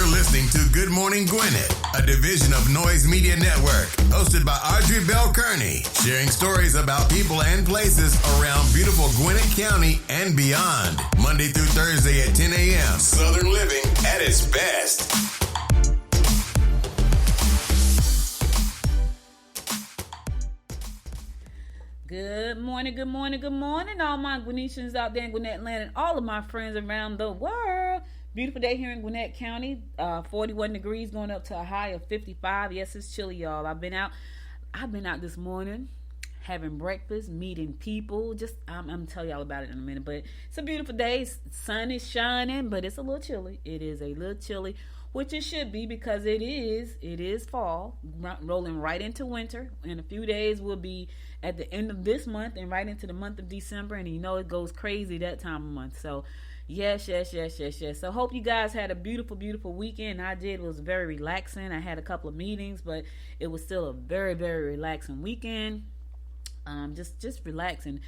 You're listening to Good Morning Gwinnett, a division of Noise Media Network, hosted by Audrey Bell Kearney, sharing stories about people and places around beautiful Gwinnett County and beyond. Monday through Thursday at 10 a.m. Southern living at its best. Good morning, good morning, good morning, all my Gwinnetians out there in Gwinnett land and all of my friends around the world. Beautiful day here in Gwinnett County, 41 degrees going up to a high of 55. Yes, it's chilly, y'all. I've been out this morning having breakfast, meeting people. I'm gonna tell y'all about it in a minute, but it's a beautiful day. Sun is shining, but it's a little chilly. It is a little chilly, which it should be because it is fall, rolling right into winter. In a few days, we'll be at the end of this month and right into the month of December, and you know it goes crazy that time of month. So yes. So hope you guys had a beautiful, beautiful weekend. I did. It was very relaxing. I had a couple of meetings, but it was still a very, very relaxing weekend. Just relaxing.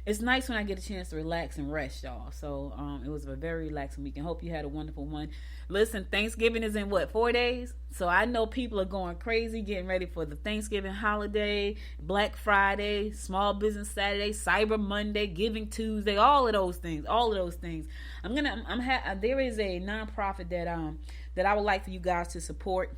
It's nice when I get a chance to relax and rest, y'all. So it was a very relaxing weekend. Hope you had a wonderful one. Listen, Thanksgiving is in 4 days? So I know people are going crazy getting ready for the Thanksgiving holiday, Black Friday, Small Business Saturday, Cyber Monday, Giving Tuesday, all of those things. There is a nonprofit that I would like for you guys to support.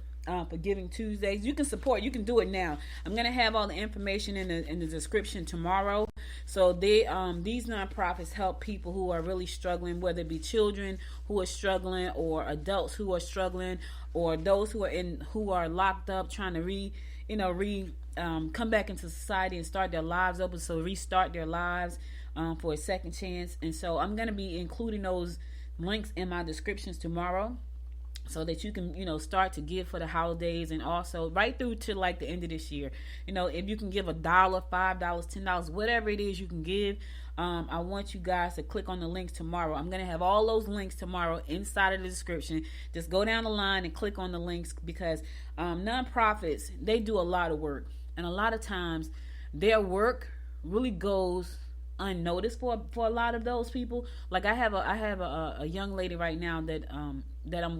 For Giving Tuesdays. You can support. You can do it now. I'm gonna have all the information in the description tomorrow. So these nonprofits help people who are really struggling, whether it be children who are struggling, or adults who are struggling, or those who are locked up trying to come back into society and start their lives over. So restart their lives for a second chance. And so I'm gonna be including those links in my descriptions tomorrow, so that you can, start to give for the holidays, and also right through to like the end of this year. If you can give $1, $5, $10, whatever it is you can give, I want you guys to click on the links tomorrow. I'm going to have all those links tomorrow inside of the description. Just go down the line and click on the links, because nonprofits, they do a lot of work. And a lot of times their work really goes unnoticed for a lot of those people. Like I have a young lady right now that I'm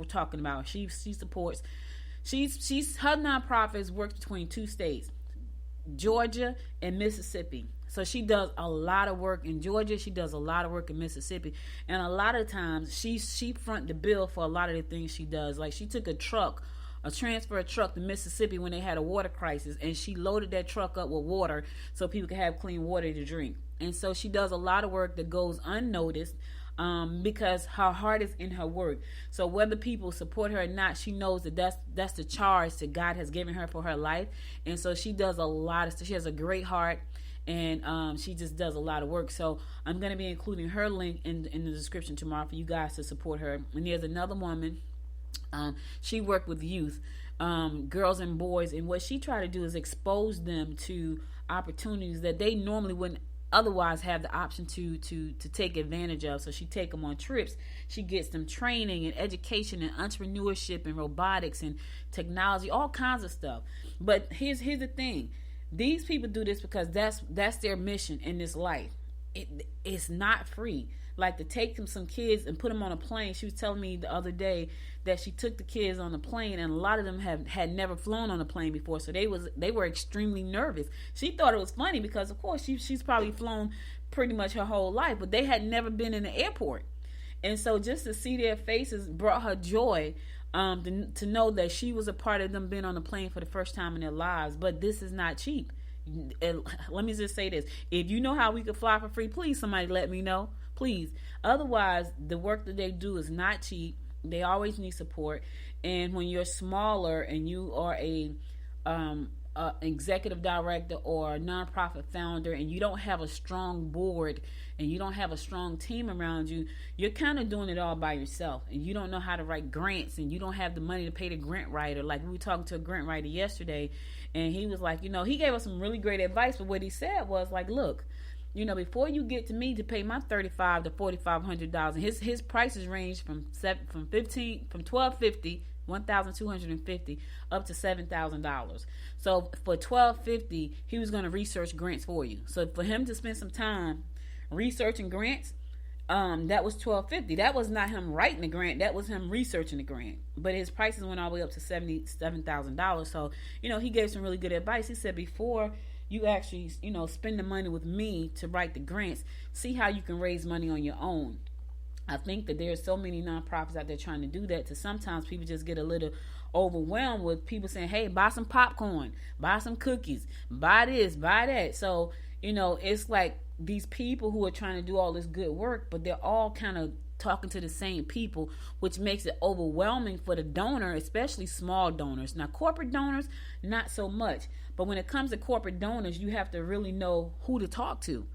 talking about. She supports. Her nonprofits works between 2 states, Georgia and Mississippi. So she does a lot of work in Georgia. She does a lot of work in Mississippi, and a lot of times she front the bill for a lot of the things she does. Like she took a transfer truck to Mississippi when they had a water crisis, and she loaded that truck up with water so people could have clean water to drink. And so she does a lot of work that goes unnoticed, because her heart is in her work. So whether people support her or not, she knows that that's the charge that God has given her for her life. And so she does a lot of stuff. She has a great heart, and she just does a lot of work. So I'm going to be including her link in the description tomorrow for you guys to support her. And there's another woman. She worked with youth, girls and boys, and what she tried to do is expose them to opportunities that they normally wouldn't otherwise have the option to take advantage of. So she take them on trips. She gets them training and education and entrepreneurship and robotics and technology, all kinds of stuff. But here's the thing. These people do this because that's their mission in this life. It's not free. Like to take some kids and put them on a plane. She was telling me the other day that she took the kids on the plane, and a lot of them had never flown on a plane before, so they were extremely nervous. She thought it was funny because, of course, she's probably flown pretty much her whole life, but they had never been in the airport, and so just to see their faces brought her joy. To know that she was a part of them being on the plane for the first time in their lives. But this is not cheap. And let me just say this: if you know how we could fly for free, please somebody let me know. Please. Otherwise, the work that they do is not cheap. They always need support. And when you're smaller and you are a executive director or a nonprofit founder, and you don't have a strong board and you don't have a strong team around you, you're kind of doing it all by yourself. And you don't know how to write grants, and you don't have the money to pay the grant writer. Like we were talking to a grant writer yesterday, and he was like, he gave us some really great advice, but what he said was like, look, before you get to me to pay my $3,500 to $4,500, his prices range from $1,250 up to $7,000. So for $1,250, he was going to research grants for you. So for him to spend some time researching grants, that was $1,250. That was not him writing the grant. That was him researching the grant. But his prices went all the way up to $77,000. So, he gave some really good advice. He said, before you actually, spend the money with me to write the grants, see how you can raise money on your own. I think that there's so many nonprofits out there trying to do that. To sometimes people just get a little overwhelmed with people saying, hey, buy some popcorn, buy some cookies, buy this, buy that. So, it's like these people who are trying to do all this good work, but they're all kind of talking to the same people, which makes it overwhelming for the donor, especially small donors. Now, corporate donors, not so much. But when it comes to corporate donors, you have to really know who to talk to.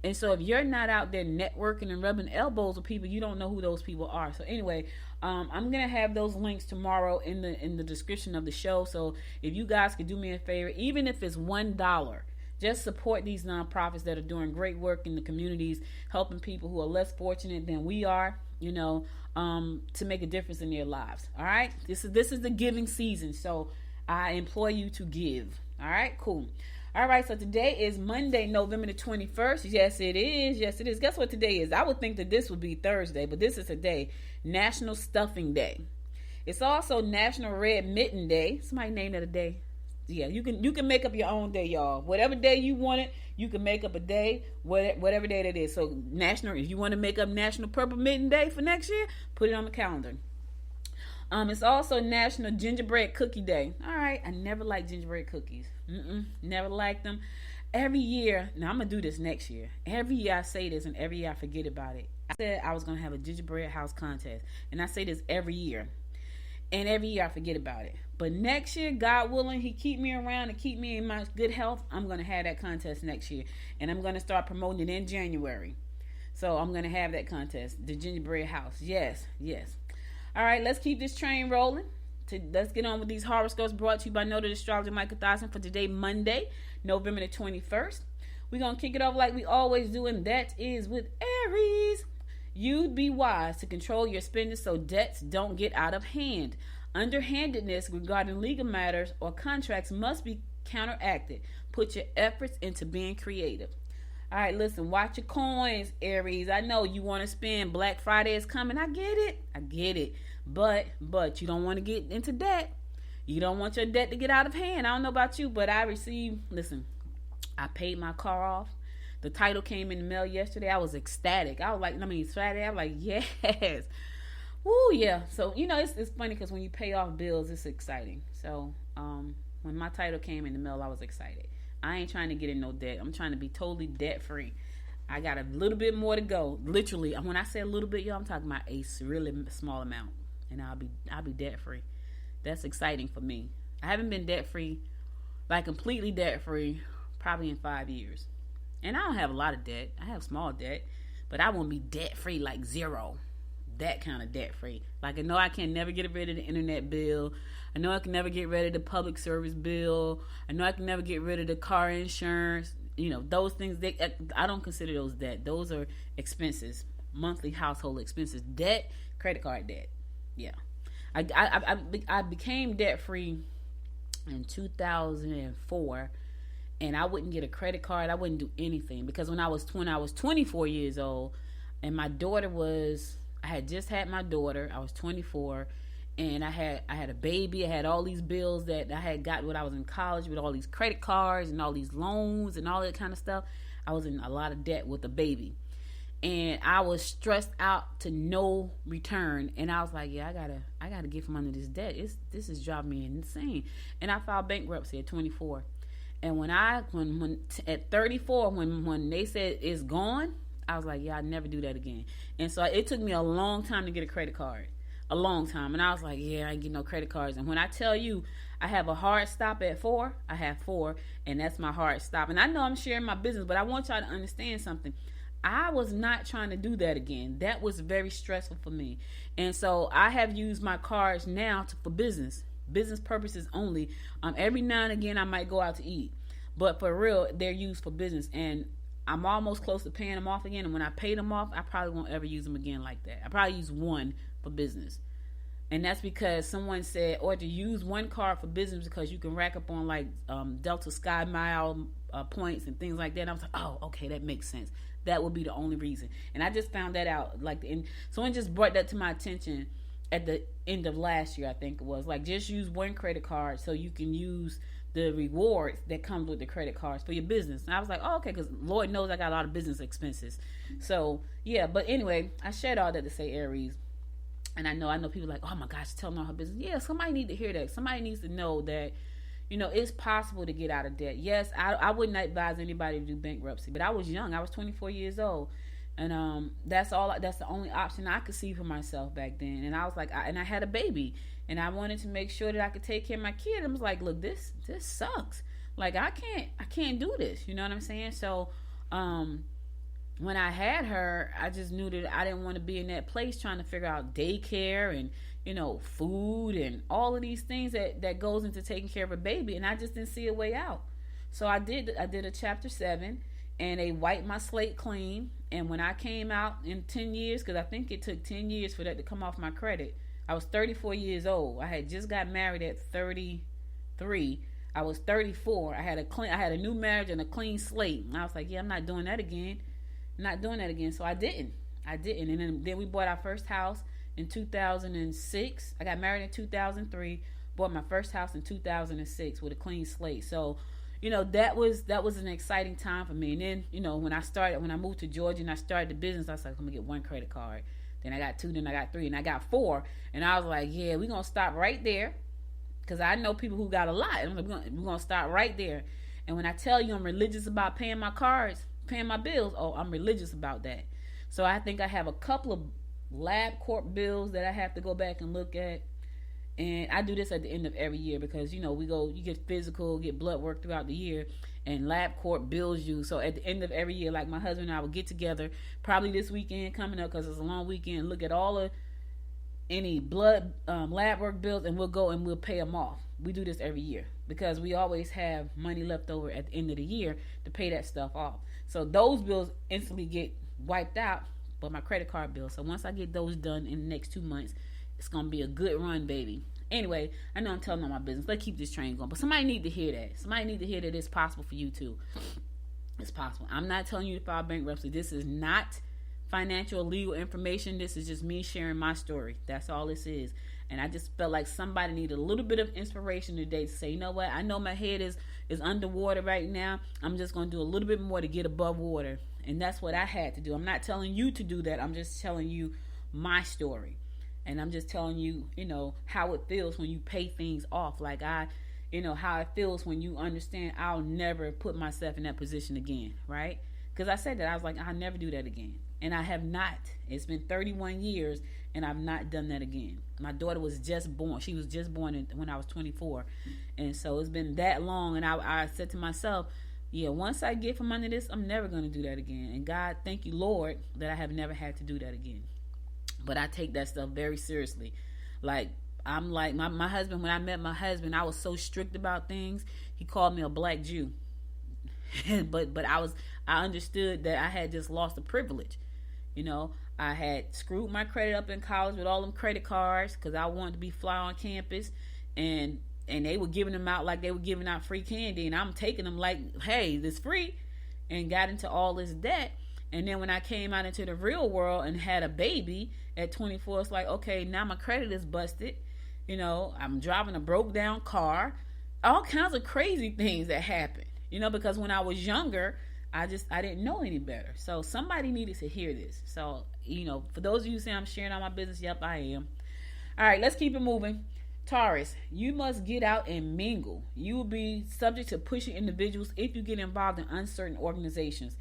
And so if you're not out there networking and rubbing elbows with people, you don't know who those people are. So anyway, I'm going to have those links tomorrow in the description of the show. So if you guys could do me a favor, even if it's $1, just support these nonprofits that are doing great work in the communities, helping people who are less fortunate than we are, to make a difference in their lives. All right. This is the giving season. So I implore you to give. All right, cool. All right, so today is Monday, November the 21st. Yes, it is. Yes, it is. Guess what today is? I would think that this would be Thursday, but this is today, National Stuffing Day. It's also National Red Mitten Day. Somebody named that a day. Yeah, you can make up your own day, y'all. Whatever day you want it, you can make up a day, whatever day that is. So if you want to make up National Purple Mitten Day for next year, put it on the calendar. It's also National Gingerbread Cookie Day. All right, I never liked gingerbread cookies. Never liked them. Every year, now I'm going to do this next year. Every year I say this and every year I forget about it. I said I was going to have a gingerbread house contest. And I say this every year. And every year I forget about it. But next year, God willing, He keep me around and keep me in my good health, I'm going to have that contest next year. And I'm going to start promoting it in January. So I'm going to have that contest, the gingerbread house. Yes. All right, let's keep this train rolling. Let's get on with these horoscopes brought to you by noted astrologer Michael Thorson for today, Monday, November the 21st. We're going to kick it off like we always do, and that is with Aries. You'd be wise to control your spending so debts don't get out of hand. Underhandedness regarding legal matters or contracts must be counteracted. Put your efforts into being creative. All right, listen, watch your coins, Aries. I know you want to spend. Black Friday is coming. I get it. But you don't want to get into debt. You don't want your debt to get out of hand. I don't know about you, but I paid my car off. The title came in the mail yesterday. I was ecstatic. Friday, I was like, yes. Woo, yeah. So, it's funny because when you pay off bills, it's exciting. So, when my title came in the mail, I was excited. I ain't trying to get in no debt. I'm trying to be totally debt free. I got a little bit more to go. Literally, when I say a little bit, y'all, I'm talking about a really small amount, and I'll be debt free. That's exciting for me. I haven't been debt free, like completely debt free, probably in 5 years. And I don't have a lot of debt. I have small debt, but I won't be debt free like zero. That kind of debt free. Like I know I can never get rid of the internet bill. I know I can never get rid of the public service bill. I know I can never get rid of the car insurance. Those things, I don't consider those debt. Those are expenses, monthly household expenses. Debt, credit card debt. Yeah. I became debt free in 2004, and I wouldn't get a credit card. I wouldn't do anything because when I was 24 years old, and I had just had my daughter. I was 24, and I had a baby. I had all these bills that I had got when I was in college with all these credit cards and all these loans and all that kind of stuff. I was in a lot of debt with a baby, and I was stressed out to no return. And I was like, yeah, I gotta get from under this debt. This is driving me insane. And I filed bankruptcy at 24. And when at 34, when they said it's gone, I was like, yeah, I'd never do that again. And so it took me a long time to get a credit card. A long time. And I was like, yeah, I ain't get no credit cards. And when I tell you I have a hard stop at 4, I have 4, and that's my hard stop. And I know I'm sharing my business, but I want y'all to understand something. I was not trying to do that again. That was very stressful for me. And so I have used my cards now for business purposes only. Every now and again, I might go out to eat. But for real, they're used for business. And I'm almost close to paying them off again. And when I pay them off, I probably won't ever use them again like that. I probably use one for business. And that's because someone said, or to use one card for business because you can rack up on like Delta Sky Mile points and things like that. And I was like, oh, okay, that makes sense. that would be the only reason. And I just found that out. Someone just brought that to my attention at the end of last year, I think it was. Like, just use one credit card so you can use the rewards that comes with the credit cards for your business. And I was like, oh, okay, because Lord knows I got a lot of business expenses. So, yeah, but anyway, I shared all that to say Aries. And I know people are like, oh my gosh, telling all her business. Yeah, somebody need to hear that. Somebody needs to know that, it's possible to get out of debt. Yes, I wouldn't advise anybody to do bankruptcy, but I was young. I was 24 years old. And that's the only option I could see for myself back then. And I was like, I had a baby, and I wanted to make sure that I could take care of my kid. I was like, look, this sucks. Like, I can't do this. You know what I'm saying? So, when I had her, I just knew that I didn't want to be in that place trying to figure out daycare and, food and all of these things that goes into taking care of a baby. And I just didn't see a way out. So I did a chapter 7, and they wiped my slate clean. And when I came out in 10 years, because I think it took 10 years for that to come off my credit, I was 34 years old. I had just got married at 33. I was 34. I had a new marriage and a clean slate. And I was like, yeah, I'm not doing that again. So I didn't. And then we bought our first house in 2006. I got married in 2003. Bought my first house in 2006 with a clean slate. So, that was an exciting time for me. And then, when I moved to Georgia and I started the business, I was like, I'm gonna get one credit card. Then I got 2, then I got 3, and I got 4. And I was like, yeah, we're gonna stop right there, because I know people who got a lot. And I'm like, we're gonna stop right there. And when I tell you I'm religious about paying my cards, paying my bills, I'm religious about that. So I think I have a couple of LabCorp bills that I have to go back and look at. And I do this at the end of every year because, you get physical, get blood work throughout the year, and LabCorp bills you. So at the end of every year, like my husband and I will get together, probably this weekend coming up because it's a long weekend, look at all of any blood lab work bills, and we'll go and we'll pay them off. We do this every year because we always have money left over at the end of the year to pay that stuff off. So those bills instantly get wiped out, but my credit card bill. So once I get those done in the next 2 months, it's going to be a good run, baby. Anyway, I know I'm telling all my business. Let's keep this train going. But somebody need to hear that. Somebody need to hear that it's possible for you too. It's possible. I'm not telling you to file bankruptcy. This is not financial or legal information. This is just me sharing my story. That's all this is. And I just felt like somebody needed a little bit of inspiration today to say, you know what? I know my head is underwater right now. I'm just going to do a little bit more to get above water. And that's what I had to do. I'm not telling you to do that. I'm just telling you my story. And I'm just telling you, how it feels when you pay things off. Like how it feels when you understand I'll never put myself in that position again, right? Because I said that. I was like, I'll never do that again. And I have not. It's been 31 years, and I've not done that again. My daughter was just born. She was just born when I was 24. And so it's been that long. And I said to myself, yeah, once I get from under this, I'm never going to do that again. And God, thank you, Lord, that I have never had to do that again. But I take that stuff very seriously. Like, I'm like, my husband, when I met my husband, I was so strict about things. He called me a black Jew. but I understood that I had just lost a privilege. I had screwed my credit up in college with all them credit cards because I wanted to be fly on campus. And they were giving them out like they were giving out free candy. And I'm taking them like, hey, this free. And got into all this debt. And then when I came out into the real world and had a baby at 24, it's like, okay, now my credit is busted. I'm driving a broke down car. All kinds of crazy things that happen, because when I was younger, I didn't know any better. So somebody needed to hear this. So, for those of you who say I'm sharing all my business, yep, I am. All right, let's keep it moving. Taurus, you must get out and mingle. You will be subject to pushing individuals if you get involved in uncertain organizations.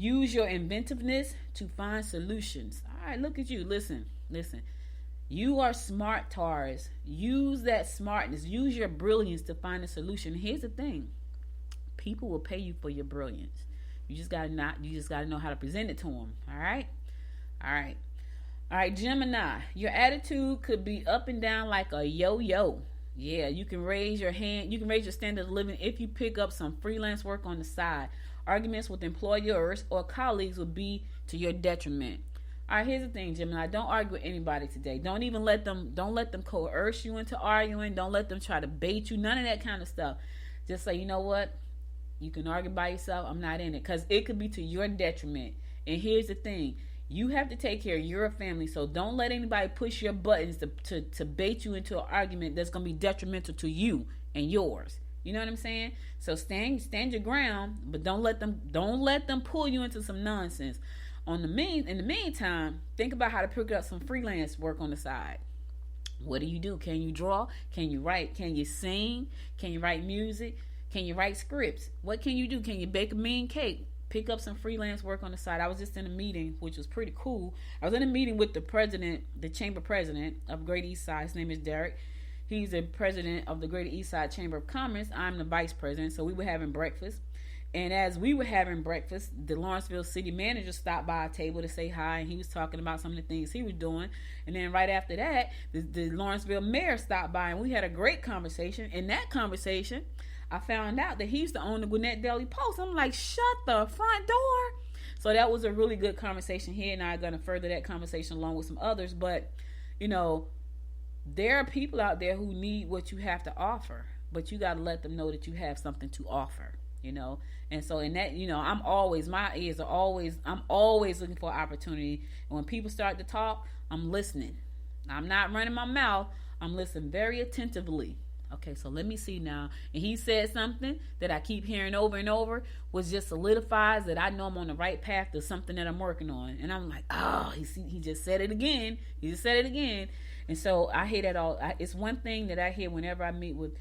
Use your inventiveness to find solutions. All right, look at you. Listen. You are smart, Taurus. Use that smartness. Use your brilliance to find a solution. Here's the thing. People will pay you for your brilliance. You just gotta know how to present it to them. All right, Gemini. Your attitude could be up and down like a yo-yo. Yeah, you can raise your hand. You can raise your standard of living if you pick up some freelance work on the side. Arguments with employers or colleagues will be to your detriment. All right, here's the thing, Gemini. Don't argue with anybody today. Don't let them coerce you into arguing. Don't let them try to bait you. None of that kind of stuff. Just say, you know what? You can argue by yourself. I'm not in it. Because it could be to your detriment. And here's the thing. You have to take care of your family, so don't let anybody push your buttons to bait you into an argument that's going to be detrimental to you and yours. You know what I'm saying? So stand your ground, but don't let them pull you into some nonsense. In the meantime, think about how to pick up some freelance work on the side. What do? Can you draw? Can you write? Can you sing? Can you write music? Can you write scripts? What can you do? Can you bake a mean cake? Pick up some freelance work on the side. I was just in a meeting, which was pretty cool. I was in a meeting with the chamber president of Great East Side. His name is Derek. He's the president of the Greater East Side Chamber of Commerce. I'm the vice president. So we were having breakfast. And as we were having breakfast, the Lawrenceville city manager stopped by our table to say hi. And he was talking about some of the things he was doing. And then right after that, the Lawrenceville mayor stopped by. And we had a great conversation. In that conversation, I found out that he used to own the Gwinnett Daily Post. I'm like, shut the front door. So that was a really good conversation. He and I are going to further that conversation along with some others. But, there are people out there who need what you have to offer. But you got to let them know that you have something to offer, And so in that, I'm always looking for opportunity. And when people start to talk, I'm listening. I'm not running my mouth. I'm listening very attentively. Okay, so let me see now. And he said something that I keep hearing over and over, which just solidifies that I know I'm on the right path to something that I'm working on. And I'm like, he just said it again. He just said it again. And so I hear that all. It's one thing that I hear whenever I meet with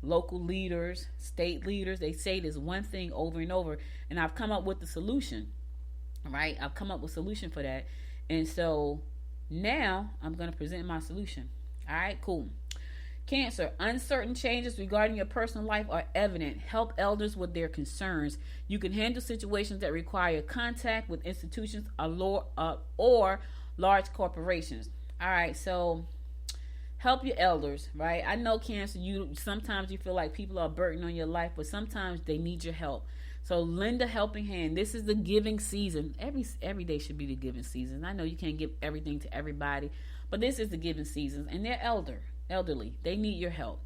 local leaders, state leaders. They say this one thing over and over. And I've come up with the solution, right? I've come up with a solution for that. And so now I'm going to present my solution. All right, cool. Cancer. Uncertain changes regarding your personal life are evident. Help elders with their concerns. You can handle situations that require contact with institutions or large corporations. All right, so help your elders, right? I know, Cancer, sometimes you feel like people are a burden on your life, but sometimes they need your help. So lend a helping hand. This is the giving season. Every day should be the giving season. I know you can't give everything to everybody, but this is the giving season, and they're elderly. They need your help.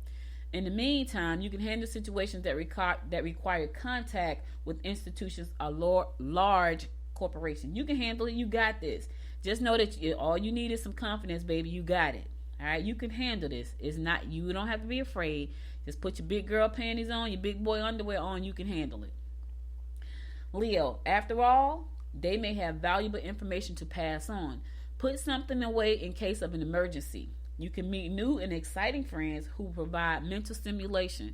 In the meantime, you can handle situations that require contact with institutions or large corporations. You can handle it. You got this. Just know that all you need is some confidence, baby. You got it. All right, you can handle this. You don't have to be afraid. Just put your big girl panties on, your big boy underwear on. You can handle it. Leo, after all, they may have valuable information to pass on. Put something away in case of an emergency. You can meet new and exciting friends who provide mental stimulation.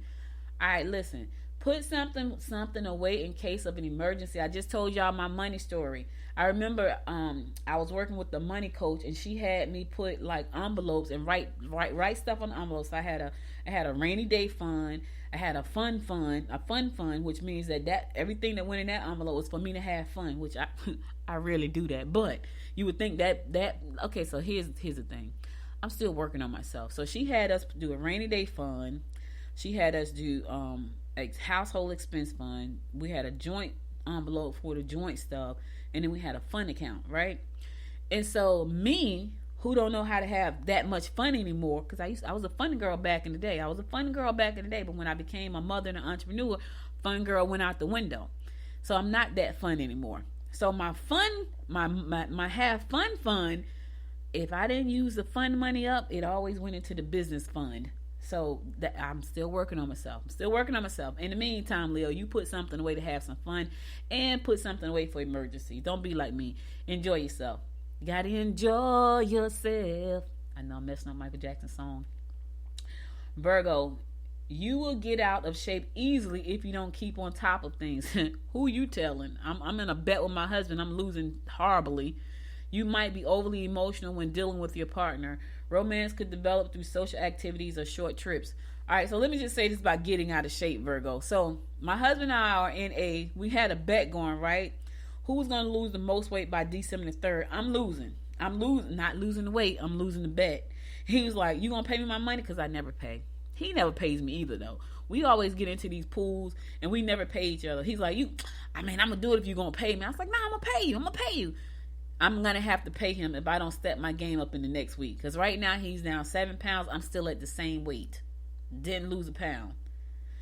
All right, listen. Put something away in case of an emergency. I just told y'all my money story. I remember I was working with the money coach, and she had me put like envelopes and write stuff on the envelopes. I had a rainy day fund. I had a fun fund, which means that everything that went in that envelope was for me to have fun, which I rarely do that. But you would think that okay. So here's the thing. I'm still working on myself. So she had us do a rainy day fund. She had us do a household expense fund. We had a joint envelope for the joint stuff, and then we had a fun account, right? And so me, who don't know how to have that much fun anymore, because I was a fun girl back in the day. But when I became a mother and an entrepreneur, fun girl went out the window. So I'm not that fun anymore. So my have fun fund, if I didn't use the fund money up, it always went into the business fund. So I'm still working on myself. In the meantime, Leo, you put something away to have some fun and put something away for emergency. Don't be like me. Enjoy yourself. You gotta enjoy yourself. I know I'm messing up Michael Jackson's song. Virgo, you will get out of shape easily if you don't keep on top of things. Who you telling? I'm in a bet with my husband. I'm losing horribly. You might be overly emotional when dealing with your partner. Romance could develop through social activities or short trips. All right, so let me just say this about getting out of shape, Virgo. So my husband and I are we had a bet going, right? Who's going to lose the most weight by December the 3rd? I'm losing. Not losing the weight. I'm losing the bet. He was like, you going to pay me my money? Because I never pay. He never pays me either, though. We always get into these pools, and we never pay each other. He's like, I'm going to do it if you're going to pay me. I was like, nah, I'm going to pay you. I'm going to have to pay him if I don't step my game up in the next week. Because right now he's down 7 pounds. I'm still at the same weight. Didn't lose a pound.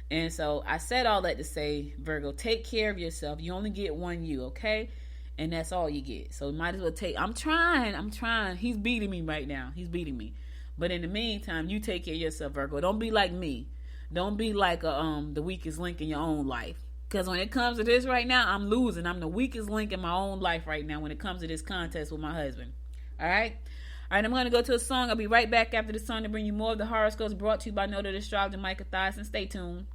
And so I said all that to say, Virgo, take care of yourself. You only get one you, okay? and that's all you get. So you might as well take. I'm trying. He's beating me right now. He's beating me. But in the meantime, you take care of yourself, Virgo. Don't be like me. Don't be like the weakest link in your own life. Because when it comes to this right now, I'm losing. I'm the weakest link in my own life right now when it comes to this contest with my husband. All right? All right, I'm going to go to a song. I'll be right back after the song to bring you more of the horoscopes brought to you by Noted Astrologer Micah Thyssen. Stay tuned.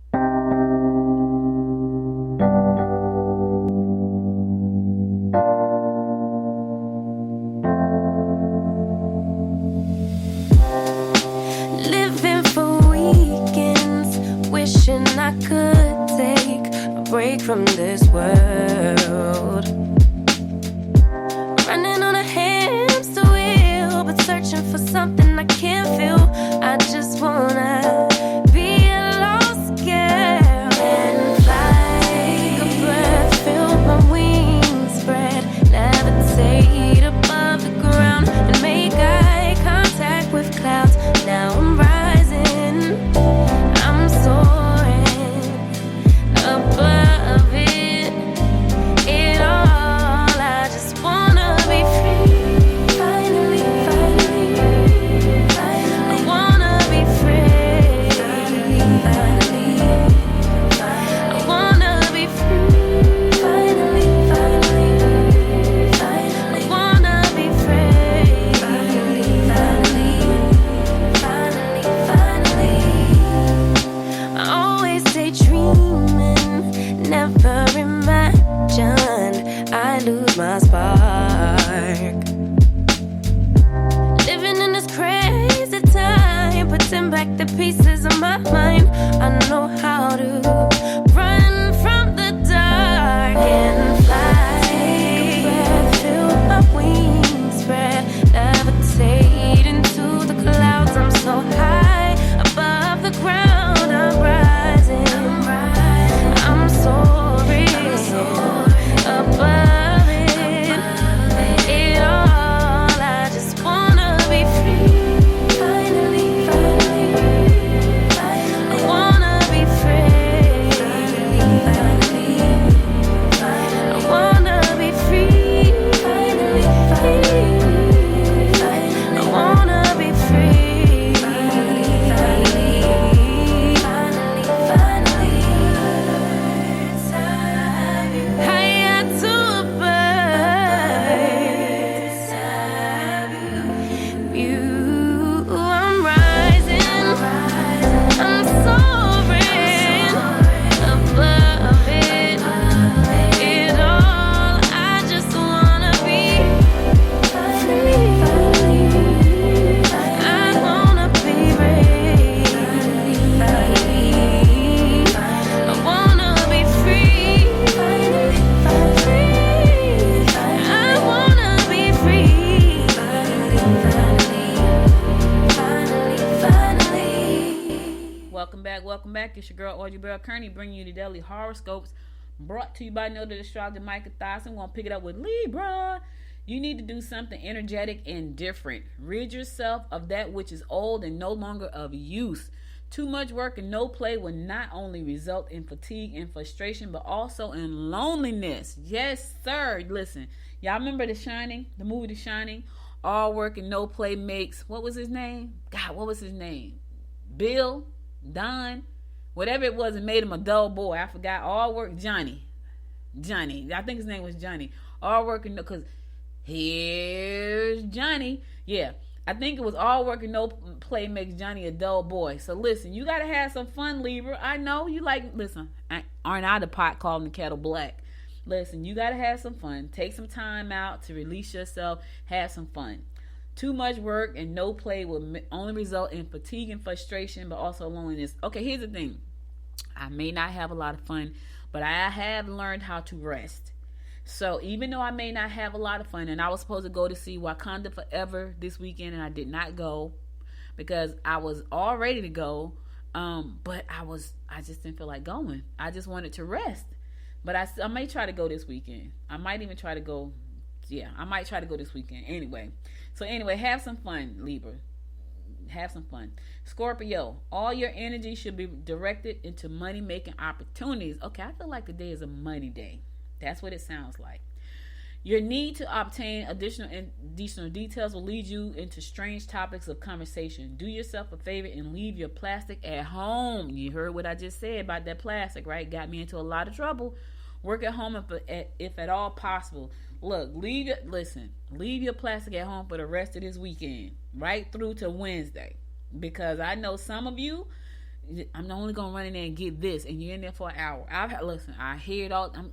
Living for weekends, wishing I could take a break from this world. Running on a hamster wheel, but searching for something I can't feel. I just wanna be a lost girl and fly. Take a breath, feel my wings spread, levitate above the ground and make eye contact with clouds. Now I'm rising, I'm soaring above it all. I just wanna be free. Finally, I wanna be free. I wanna be free. Finally, I wanna be free. Finally, I always daydreaming, never imagined I lose my spark. Living in this crazy time, putting back the pieces of my mind. I know how to run from the dark and fly. Take a breath, feel my wings spread, levitate into the clouds. I'm so high above the ground. I'm rising, I'm soaring above it all. I just wanna be free. Finally, I wanna be free. I wanna be free. I wanna be free. Higher to a bird. You, I'm rising, I'm soaring above it all. I just wanna be free. I wanna be free. I wanna be free. I wanna be free. Welcome back. It's your girl Audrey Bell Kearney bringing you the daily horoscopes brought to you by Noted Astrologer Micah Thyssen. We're gonna pick it up with Libra. You need to do something energetic and different. Rid yourself of that which is old and no longer of use. Too much work and no play will not only result in fatigue and frustration, but also in loneliness. Yes, sir. Listen, y'all remember The Shining, the movie The Shining? All work and no play makes, what was his name? God, what was his name? Bill, Don, whatever it was, it made him a dull boy. I forgot. All work, Johnny. I think his name was Johnny. All work and no, because here's Johnny. Yeah. I think it was all work and no play makes Johnny a dull boy. So listen, you got to have some fun, Libra. I know you like, listen, aren't I the pot calling the kettle black? Listen, you got to have some fun. Take some time out to release yourself. Have some fun. Too much work and no play will only result in fatigue and frustration, but also loneliness. Okay, here's the thing. I may not have a lot of fun, but I have learned how to rest. So even though I may not have a lot of fun, and I was supposed to go to see Wakanda Forever this weekend, and I did not go because I was all ready to go, but I just didn't feel like going. I just wanted to rest. But I may try to go this weekend. I might even try to go. Yeah, I might try to go this weekend. Anyway, have some fun, Libra. Have some fun. Scorpio, all your energy should be directed into money-making opportunities. Okay, I feel like today is a money day. That's what it sounds like. Your need to obtain additional details will lead you into strange topics of conversation. Do yourself a favor and leave your plastic at home. You heard what I just said about that plastic, right? Got me into a lot of trouble. Work at home if at all possible. Look, leave your plastic at home for the rest of this weekend, right through to Wednesday. Because I know some of you, I'm only going to run in there and get this, and you're in there for an hour. I hear it all. I'm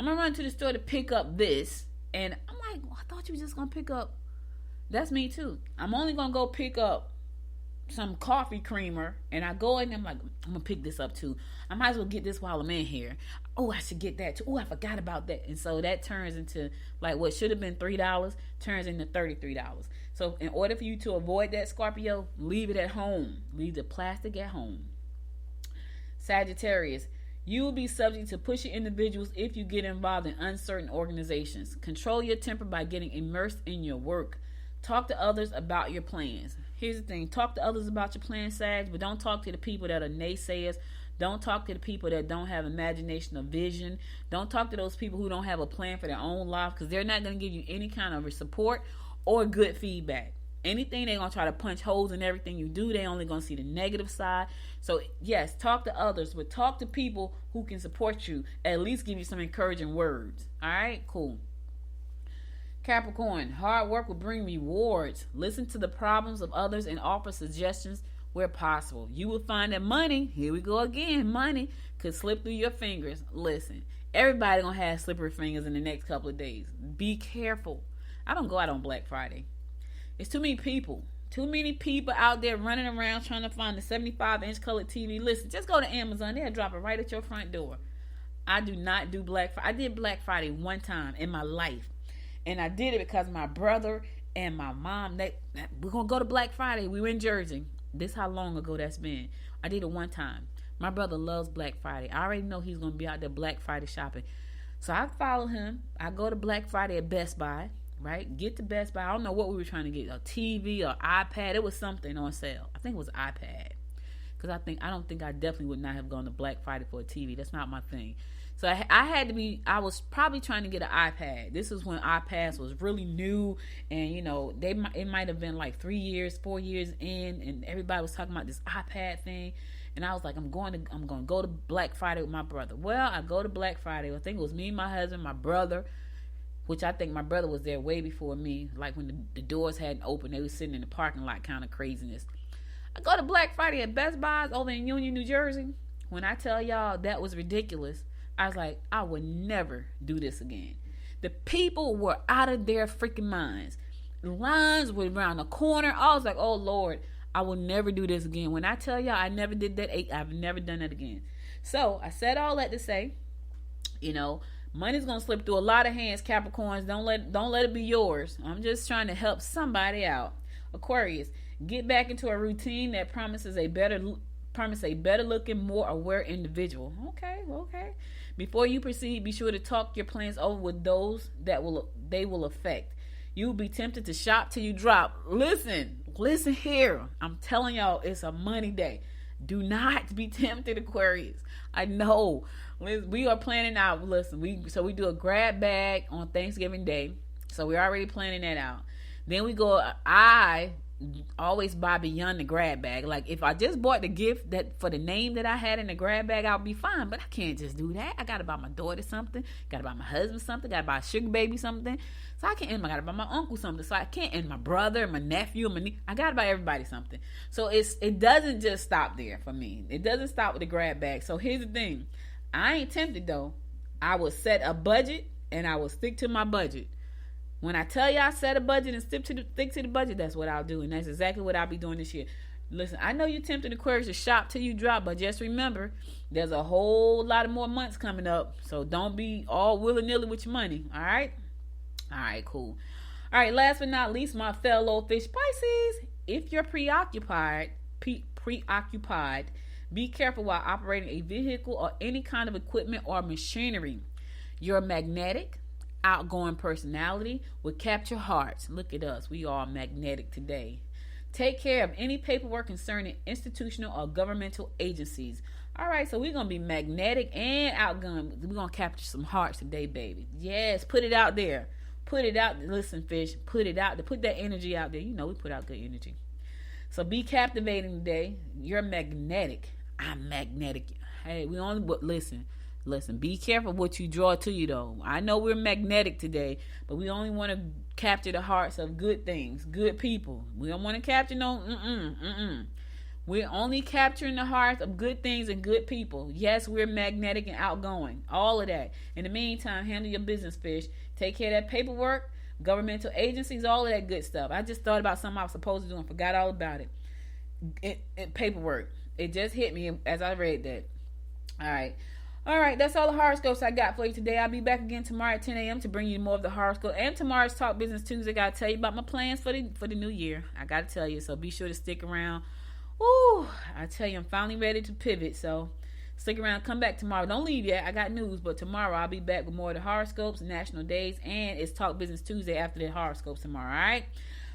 going to run to the store to pick up this. And I'm like, I thought you were just going to pick up. That's me too. I'm only going to go pick up some coffee creamer. And I go in and I'm like, I'm going to pick this up too. I might as well get this while I'm in here. Oh, I should get that too. Oh, I forgot about that. And so that turns into like what should have been $3 turns into $33. So in order for you to avoid that, Scorpio, leave it at home. Leave the plastic at home. Sagittarius. You will be subject to pushy individuals if you get involved in uncertain organizations. Control your temper by getting immersed in your work. Talk to others about your plans. Here's the thing. Talk to others about your plans, Sag, but don't talk to the people that are naysayers. Don't talk to the people that don't have imagination or vision. Don't talk to those people who don't have a plan for their own life, because they're not going to give you any kind of support or good feedback. Anything they're going to try to punch holes in everything you do. They're only going to see the negative side. So yes, talk to others, but talk to people who can support you, at least give you some encouraging words. All right, cool. Capricorn, hard work will bring rewards. Listen to the problems of others and offer suggestions where possible. You will find that money, here we go again, money could slip through your fingers. Listen, everybody gonna have slippery fingers in the next couple of days. Be careful. I don't go out on Black Friday. It's too many people out there running around trying to find the 75-inch colored TV. Listen, just go to Amazon. They'll drop it right at your front door. I do not do Black Friday. I did Black Friday one time in my life. And I did it because my brother and my mom, we're going to go to Black Friday. We were in Jersey. This how long ago that's been. I did it one time. My brother loves Black Friday. I already know he's going to be out there Black Friday shopping. So I follow him. I go to Black Friday at Best Buy. Right? Get to Best Buy. I don't know what we were trying to get. A TV or iPad. It was something on sale. I think it was iPad. Because I don't think I definitely would not have gone to Black Friday for a TV. That's not my thing. So I was probably trying to get an iPad. This is when iPads was really new. And, it might have been like 4 years in. And everybody was talking about this iPad thing. And I was like, I'm going to go to Black Friday with my brother. Well, I go to Black Friday. I think it was me, my husband, my brother. Which I think my brother was there way before me. Like when the doors hadn't opened, they was sitting in the parking lot, kind of craziness. I go to Black Friday at Best Buy's over in Union, New Jersey. When I tell y'all that was ridiculous, I was like, I would never do this again. The people were out of their freaking minds. The lines were around the corner. I was like, oh Lord, I will never do this again. When I tell y'all I never did that, I've never done that again. So I said all that to say, money's gonna slip through a lot of hands, Capricorns. Don't let it be yours. I'm just trying to help somebody out. Aquarius, get back into a routine that promises a better looking, more aware individual. Okay. Before you proceed, be sure to talk your plans over with those that they will affect. You'll be tempted to shop till you drop. Listen here. I'm telling y'all, it's a money day. Do not be tempted, Aquarius. I know. We are planning out. Listen, we do a grab bag on Thanksgiving Day. So we're already planning that out. Then we go, I always buy beyond the grab bag. Like if I just bought the gift that for the name that I had in the grab bag, I'll be fine. But I can't just do that. I gotta buy my daughter something, gotta buy my husband something, gotta buy a sugar baby something. So I gotta buy my uncle something. So I can't, and my brother, my nephew, my niece, I gotta buy everybody something. So it doesn't just stop there for me. It doesn't stop with the grab bag. So here's the thing. I ain't tempted though. I will set a budget and I will stick to my budget. When I tell you I set a budget and stick to the budget, that's what I'll do. And that's exactly what I'll be doing this year. Listen, I know you're tempted, Aquarius, to shop till you drop, but just remember, there's a whole lot of more months coming up. So don't be all willy-nilly with your money, all right? All right, cool. All right, last but not least, my fellow fish Pisces, if you're preoccupied, be careful while operating a vehicle or any kind of equipment or machinery. Your magnetic, outgoing personality will capture hearts. Look at us. We are magnetic today. Take care of any paperwork concerning institutional or governmental agencies. All right, so we're going to be magnetic and outgoing. We're going to capture some hearts today, baby. Yes, put it out there. Put it out. Listen, fish, put it out. To put that energy out there. You know we put out good energy. So be captivating today. You're magnetic. I'm magnetic. Hey, we only listen. Be careful what you draw to you, though. I know we're magnetic today, but we only want to capture the hearts of good things, good people. We don't want to capture no. We're only capturing the hearts of good things and good people. Yes, we're magnetic and outgoing. All of that. In the meantime, handle your business, fish. Take care of that paperwork, governmental agencies, all of that good stuff. I just thought about something I was supposed to do and forgot all about it. Paperwork. It just hit me as I read that. All right, that's all the horoscopes I got for you today. I'll be back again tomorrow at 10 a.m. to bring you more of the horoscope. And tomorrow's Talk Business Tuesday. I got to tell you about my plans for the new year. I got to tell you, so be sure to stick around. Ooh, I tell you, I'm finally ready to pivot, so stick around. Come back tomorrow. Don't leave yet. I got news, but tomorrow I'll be back with more of the horoscopes, national days, and it's Talk Business Tuesday after the horoscopes tomorrow, all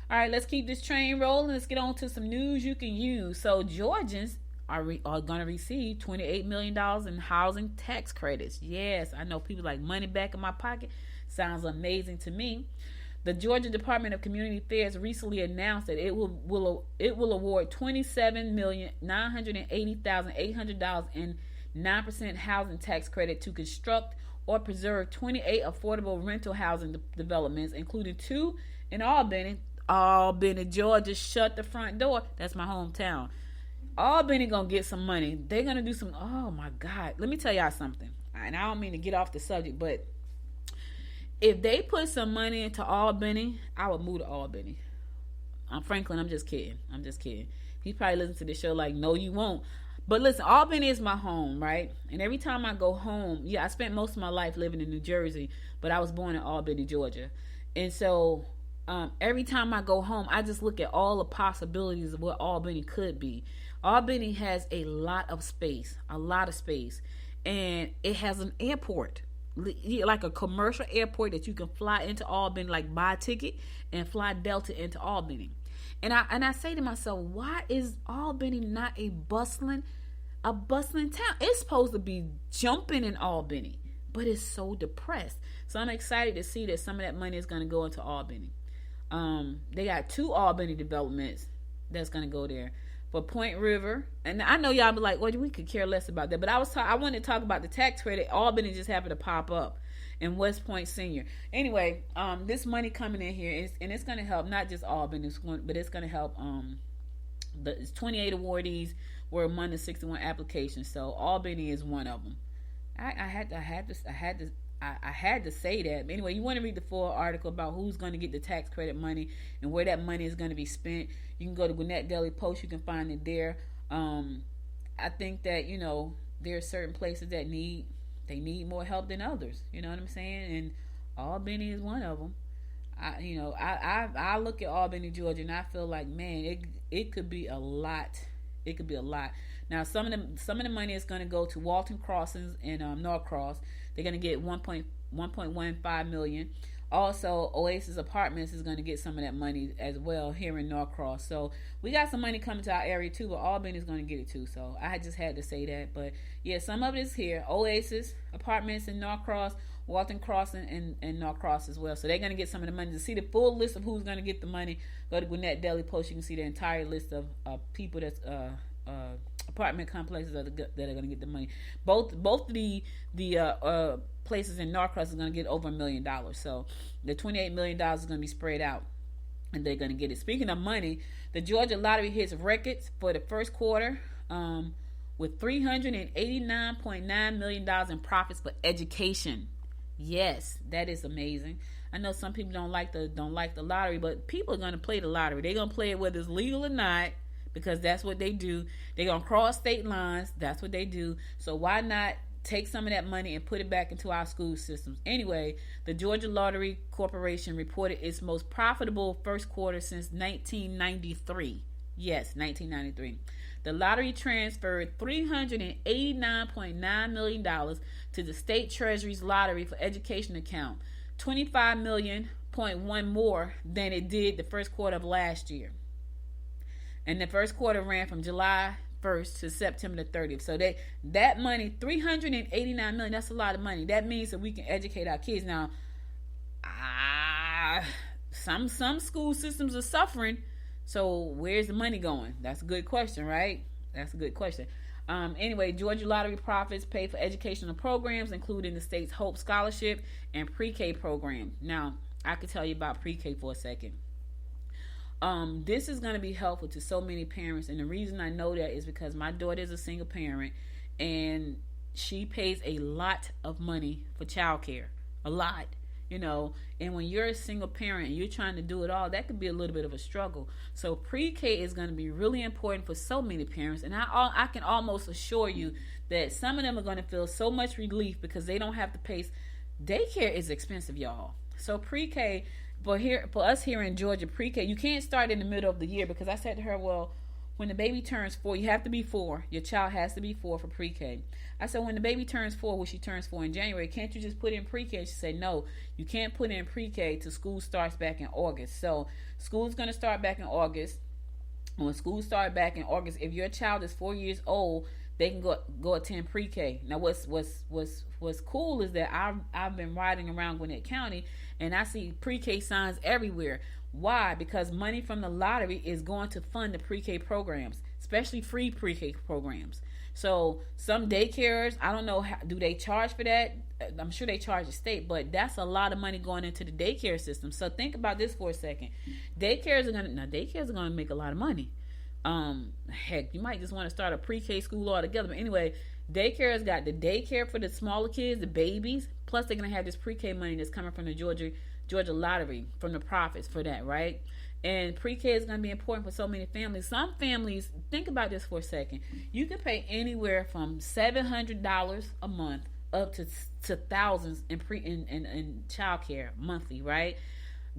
right, let's keep this train rolling. Let's get on to some news you can use. So Georgians are going to receive $28 million in housing tax credits. Yes, I know people like money back in my pocket. Sounds amazing to me. The Georgia Department of Community Affairs recently announced that it will award $27,980,800 in 9% housing tax credit to construct or preserve 28 affordable rental housing developments, including 2 in Albany. Albany, Georgia, shut the front door. That's my hometown. Albany gonna get some money. They're gonna do some. Oh my God! Let me tell y'all something. And I don't mean to get off the subject, but if they put some money into Albany, I would move to Albany. Franklin, I'm just kidding. He probably listens to this show like, no, you won't. But listen, Albany is my home, right? And every time I go home, I spent most of my life living in New Jersey, but I was born in Albany, Georgia, and so every time I go home, I just look at all the possibilities of what Albany could be. Albany has a lot of space, and it has an airport, like a commercial airport that you can fly into Albany, like buy a ticket and fly Delta into Albany. And I say to myself, why is Albany not a bustling town? It's supposed to be jumping in Albany, but it's so depressed. So I'm excited to see that some of that money is going to go into Albany. They got 2 Albany developments that's going to go there. For Point River, and I know y'all be like, well, we could care less about that, but I wanted to talk about the tax credit. Albany just happened to pop up in West Point Senior. Anyway, this money coming in here and it's going to help not just Albany, but it's going to help it's 28 awardees were among the 61 applications. So Albany is one of them. I had to say that. But anyway, you want to read the full article about who's going to get the tax credit money and where that money is going to be spent. You can go to Gwinnett Daily Post. You can find it there. I think that, there are certain places that need more help than others. You know what I'm saying? And Albany is one of them. I look at Albany, Georgia, and I feel like, man, it could be a lot. It could be a lot. Now, some of the money is going to go to Walton Crossings and Norcross. They're going to get $1.15 million. Also, Oasis Apartments is going to get some of that money as well here in Norcross. So we got some money coming to our area too, but Albany is going to get it too. So I just had to say that. But yeah, some of it is here. Oasis Apartments in Norcross, Walton Crossing and Norcross as well. So they're going to get some of the money. To see the full list of who's going to get the money, go to Gwinnett Daily Post. You can see the entire list of people that's apartment complexes that are going to get the money. Both of the places in Norcross is going to get over $1 million. So the $28 million is going to be spread out, and they're going to get it. Speaking of money, the Georgia Lottery hits records for the first quarter with $389.9 million in profits for education. Yes, that is amazing. I know some people don't like the lottery, but people are going to play the lottery. They're going to play it whether it's legal or not, because that's what they do. They're going to cross state lines. That's what they do. So why not take some of that money and put it back into our school systems? Anyway, the Georgia Lottery Corporation reported its most profitable first quarter since 1993. Yes, 1993. The lottery transferred $389.9 million to the state treasury's lottery for education account, $25.1 million more than it did the first quarter of last year. And the first quarter ran from July 1st to September the 30th. So that money, $389 million, that's a lot of money. That means that we can educate our kids. Now, some school systems are suffering. So where's the money going? That's a good question, right? That's a good question. Anyway, Georgia lottery profits pay for educational programs, including the state's Hope Scholarship and pre-K program. Now, I could tell you about pre-K for a second. This is going to be helpful to so many parents, and the reason I know that is because my daughter is a single parent, and she pays a lot of money for childcare. A lot. And when you're a single parent and you're trying to do it all, that could be a little bit of a struggle. So pre-K is going to be really important for so many parents, and I can almost assure you that some of them are going to feel so much relief because they don't have to pay. Daycare is expensive, y'all. So pre-K, for us here in Georgia, pre-K, you can't start in the middle of the year, because I said to her, well, when the baby turns 4, you have to be 4. Your child has to be 4 for pre-K. I said, when the baby turns 4, when she turns 4 in January, can't you just put in pre-K? She said, no, you can't put in pre-K till school starts back in August. So school's going to start back in August. When school starts back in August, if your child is 4 years old, they can go attend pre-K. Now, what's cool is that I've been riding around Gwinnett County, and I see pre-K signs everywhere. Why? Because money from the lottery is going to fund the pre-K programs, especially free pre-K programs. So some daycares, I don't know, do they charge for that? I'm sure they charge the state, but that's a lot of money going into the daycare system. So think about this for a second. Daycares are going to make a lot of money. Heck, you might just want to start a pre-K school altogether. But anyway, daycare's got the daycare for the smaller kids, the babies, plus they're going to have this pre-K money that's coming from the Georgia lottery, from the profits for that, right? And pre-K is going to be important for so many families. Some families, think about this for a second. You can pay anywhere from $700 a month up to thousands in child care monthly, right?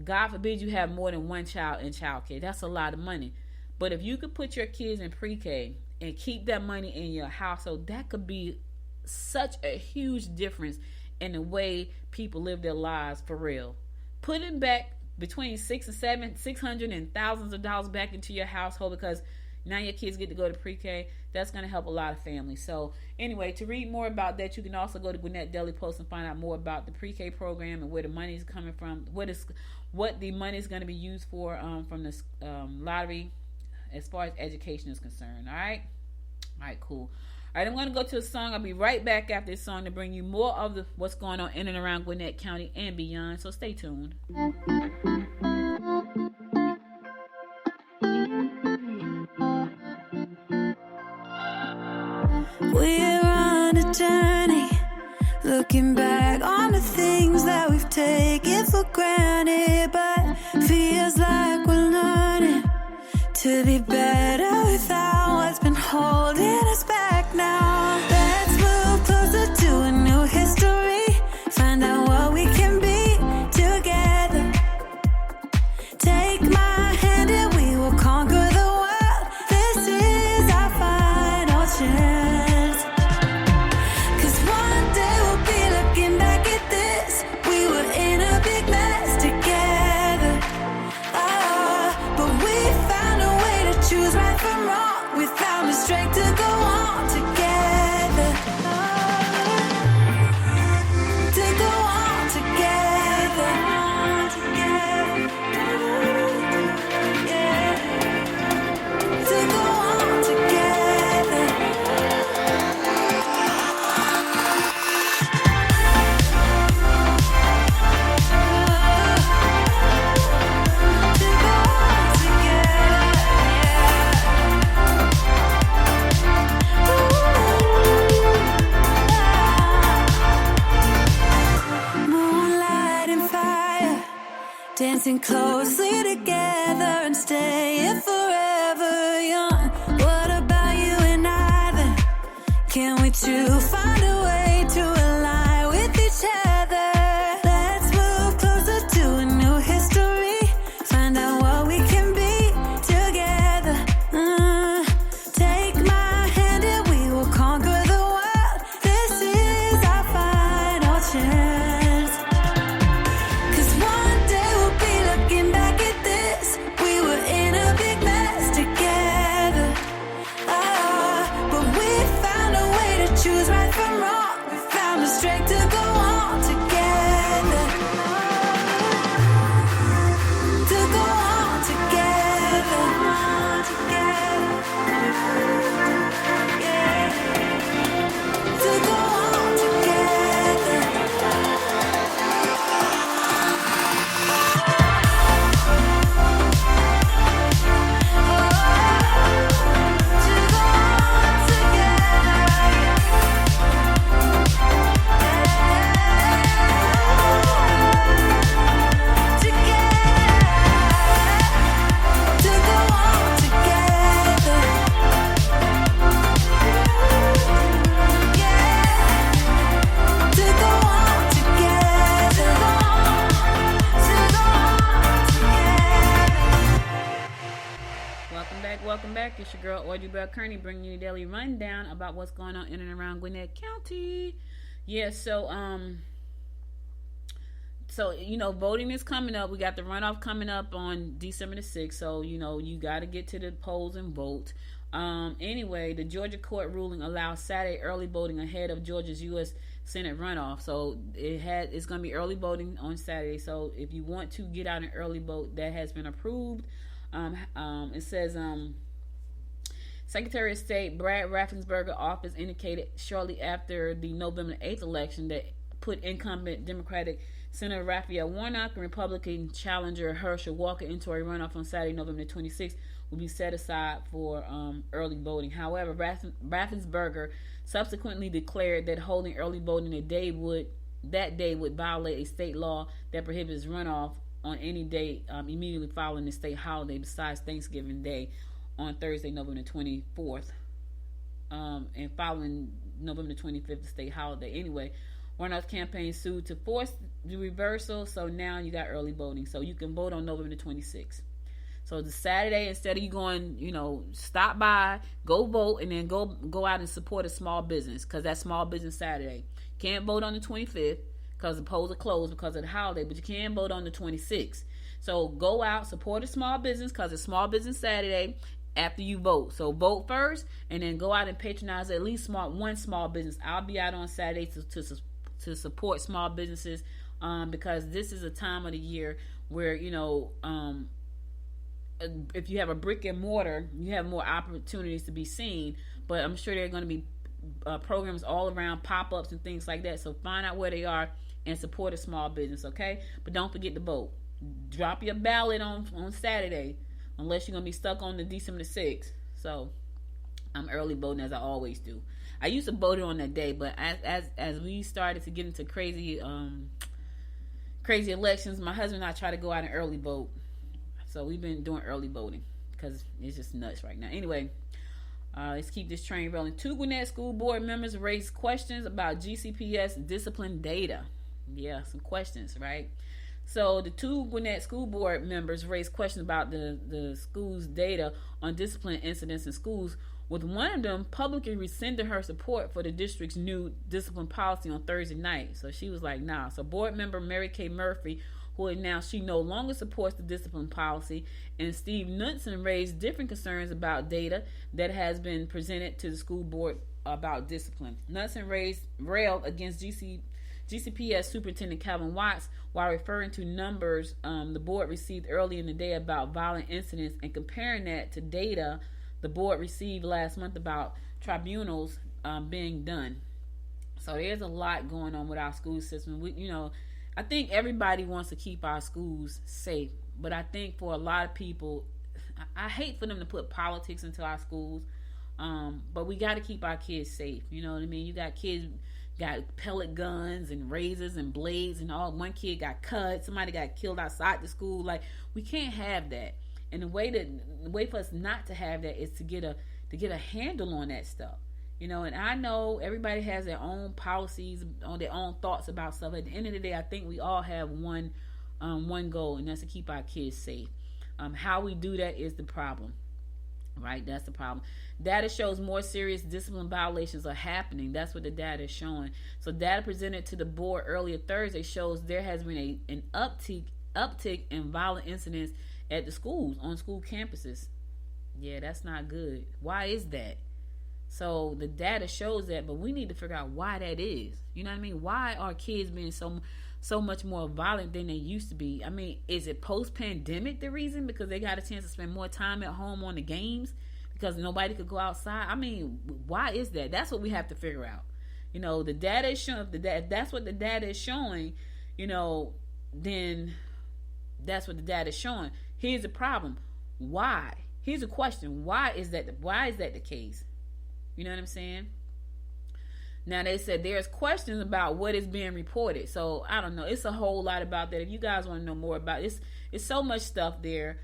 God forbid you have more than one child in child care. That's a lot of money. But if you could put your kids in pre-K and keep that money in your household, that could be such a huge difference in the way people live their lives for real. Putting back between $600 and thousands of dollars back into your household, because now your kids get to go to pre-K. That's going to help a lot of families. So anyway, to read more about that, you can also go to Gwinnett Daily Post and find out more about the pre-K program and where the money is coming from, what the money is going to be used for from the lottery as far as education is concerned. All right, cool. All right, I'm going to go to a song. I'll be right back after this song to bring you more of what's going on in and around Gwinnett County and beyond. So stay tuned. We're on a journey, looking back on the things that we've taken for granted, but feels like we're learning to be better without what's been holding us back now. Let's move closer to a new history, find out what we can be together. Take my hand and we will conquer the world. This is our final chance. 'Cause one day we'll be looking back at this. We were in a big mess together. But we found a way to choose right from wrong. We found the strength to go on together. To go on together. Yeah. To go on together. To go on together. Moonlight and fire, dancing closely together and staying forever young. What about you and I then? Can we two find a way to align with each other? Let's move closer to a new history, find out what we can be together. Take my hand and we will conquer the world. This is our final chance. 'Cause one day we'll be looking back at this. We were in a big mess together. But we found a way to choose right from back. It's your girl Audrey Bell Kearney bringing you a daily rundown about what's going on in and around Gwinnett County. Yeah, so voting is coming up. We got the runoff coming up on December the 6th. So, you got to get to the polls and vote. Anyway, the Georgia court ruling allows Saturday early voting ahead of Georgia's U.S. Senate runoff. So it's going to be early voting on Saturday. So if you want to get out and early vote, that has been approved. It says Secretary of State Brad Raffensperger's office indicated shortly after the November 8th election that put incumbent Democratic Senator Raphael Warnock and Republican challenger Herschel Walker into a runoff on Saturday, November 26th, will be set aside for early voting. However, Raffensperger subsequently declared that holding early voting that day would violate a state law that prohibits runoff on any day immediately following the state holiday besides Thanksgiving Day on Thursday, November 24th, and following November 25th, the state holiday. Anyway, Warnock's campaign sued to force the reversal, so now you got early voting. So you can vote on November 26th. So the Saturday, instead of you going, stop by, go vote, and then go out and support a small business, because that's Small Business Saturday. Can't vote on the 25th because the polls are closed because of the holiday, but you can vote on the 26th. So go out, support a small business because it's Small Business Saturday after you vote. So vote first, and then go out and patronize at least one small business. I'll be out on Saturday to support small businesses because this is a time of the year where, if you have a brick and mortar, you have more opportunities to be seen. But I'm sure there are going to be programs all around, pop-ups and things like that. So find out where they are and support a small business, okay? But don't forget to vote. Drop your ballot on Saturday, unless you're going to be stuck on the December 6th. So I'm early voting, as I always do. I used to vote on that day, but as we started to get into crazy elections, my husband and I try to go out and early vote. So we've been doing early voting because it's just nuts right now. Anyway, let's keep this train rolling. 2 Gwinnett school board members raised questions about GCPS discipline data. Yeah, some questions, right? So the 2 Gwinnett school board members raised questions about the school's data on discipline incidents in schools, with one of them publicly rescinding her support for the district's new discipline policy on Thursday night. So she was like, nah. So board member Mary Kay Murphy, who announced she no longer supports the discipline policy, and Steve Knudsen raised different concerns about data that has been presented to the school board about discipline. Knudsen railed against GCPS Superintendent Calvin Watts while referring to numbers the board received early in the day about violent incidents and comparing that to data the board received last month about tribunals being done. So there's a lot going on with our school system. I think everybody wants to keep our schools safe, but I think for a lot of people, I hate for them to put politics into our schools, but we got to keep our kids safe. You know what I mean? You got kids got pellet guns and razors and blades and all. One kid got cut. Somebody got killed outside the school. Like, we can't have that. And the way for us not to have that is to get a handle on that stuff. And I know everybody has their own policies, on their own thoughts about stuff. At the end of the day, I think we all have one goal, and that's to keep our kids safe. How we do that is the problem, right? That's the problem. Data shows more serious discipline violations are happening. That's what the data is showing. So data presented to the board earlier Thursday shows there has been an uptick in violent incidents at the schools, on school campuses. Yeah, that's not good. Why is that? So the data shows that, but we need to figure out why that is. You know what I mean? Why are kids being so much more violent than they used to be? I mean, is it post-pandemic the reason? Because they got a chance to spend more time at home on the games because nobody could go outside? I mean, why is that? That's what we have to figure out. The data is showing, if that's what the data is showing, then that's what the data is showing. Here's the problem. Why? Here's a question. Why is that the case? You know what I'm saying? Now, they said there's questions about what is being reported. So, I don't know. It's a whole lot about that. If you guys want to know more about it, it's so much stuff there.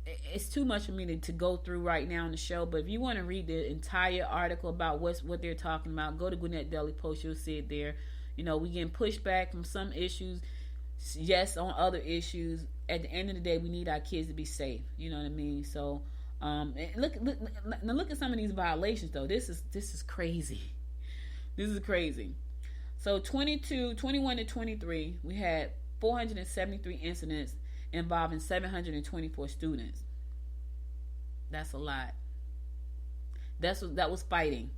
It's too much for me to go through right now on the show. But if you want to read the entire article about what they're talking about, go to Gwinnett Daily Post. You'll see it there. We getting pushback from some issues. Yes, on other issues. At the end of the day, we need our kids to be safe. You know what I mean? So, Look at some of these violations though. This is crazy. This is crazy. So 21 to 23, we had 473 incidents involving 724 students. That's a lot. That was fighting.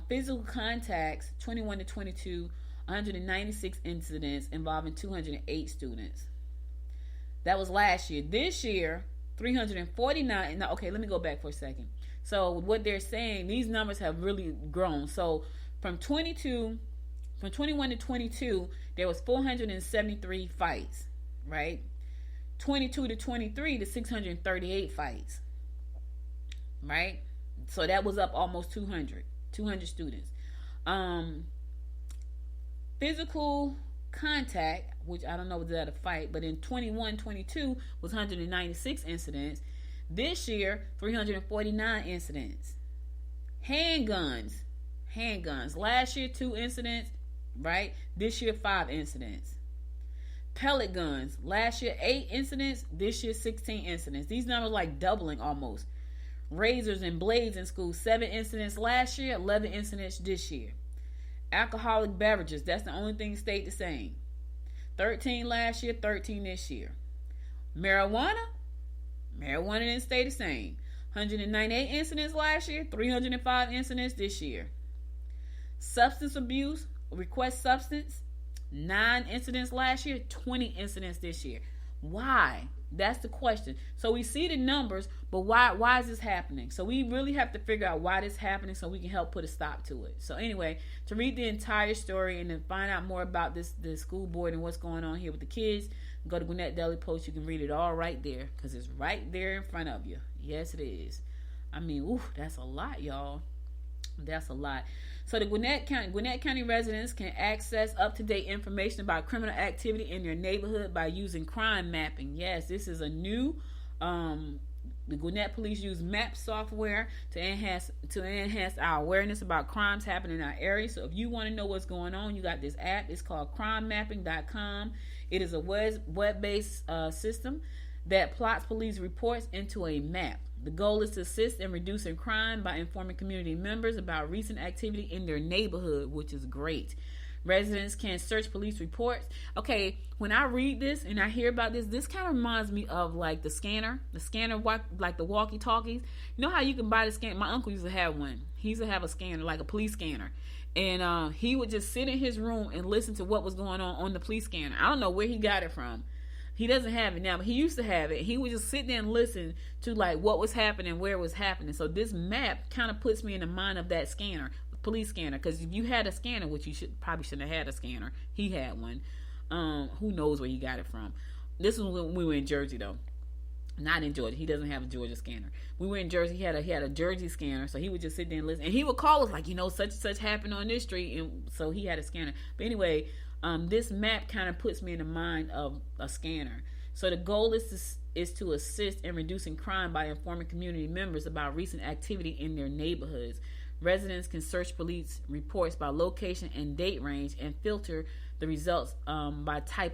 Physical contacts, 21 to 22, 196 incidents involving 208 students. That was last year. This year, 349. Now, okay, let me go back for a second. So what they're saying, these numbers have really grown. So from 21 to 22, there was 473 fights, right? 22 to 23 to 638 fights, right? So that was up almost 200 students. Physical contact, which I don't know was that a fight, but in 21-22 was 196 incidents. This year, 349 incidents. Handguns. Last year, 2 incidents, right? This year, 5 incidents. Pellet guns. Last year, 8 incidents. This year, 16 incidents. These numbers like doubling almost. Razors and blades in school, 7 incidents last year, 11 incidents this year. Alcoholic beverages, that's the only thing stayed the same. 13 last year, 13 this year. Marijuana didn't stay the same. 198 incidents last year, 305 incidents this year. Substance abuse, request substance, 9 incidents last year, 20 incidents this year. Why? That's the question. So we see the numbers, but why is this happening? So we really have to figure out why this is happening so we can help put a stop to it. So anyway, to read the entire story and then find out more about the school board and what's going on here with the kids, go to Gwinnett Daily Post. You can read it all right there because it's right there in front of you. Yes, it is. I mean, that's a lot, y'all. That's a lot. So the Gwinnett County residents can access up-to-date information about criminal activity in their neighborhood by using crime mapping. Yes, this is a new. The Gwinnett police use map software to enhance our awareness about crimes happening in our area. So if you want to know what's going on, you got this app. It's called crimemapping.com. It is a web-based system that plots police reports into a map. The goal is to assist in reducing crime by informing community members about recent activity in their neighborhood, which is great. Residents can search police reports. Okay, when I read this and I hear about this kind of reminds me of like the scanner like the walkie-talkies. You know how you can buy the scanner? My uncle used to have one. He used to have a scanner, like a police scanner. And he would just sit in his room and listen to what was going on the police scanner. I don't know where he got it from. He doesn't have it now, but he used to have it. He would just sit there and listen to like what was happening, where it was happening. So this map kind of puts me in the mind of that scanner, police scanner. Because if you had a scanner, which you probably shouldn't have had a scanner, he had one. Who knows where he got it from? This was when we were in Jersey, though. Not in Georgia. He doesn't have a Georgia scanner. We were in Jersey. He had a Jersey scanner, so he would just sit there and listen. And he would call us like, such and such happened on this street, and so he had a scanner. But anyway. This map kind of puts me in the mind of a scanner. So the goal is to assist in reducing crime by informing community members about recent activity in their neighborhoods. Residents can search police reports by location and date range and filter the results by the type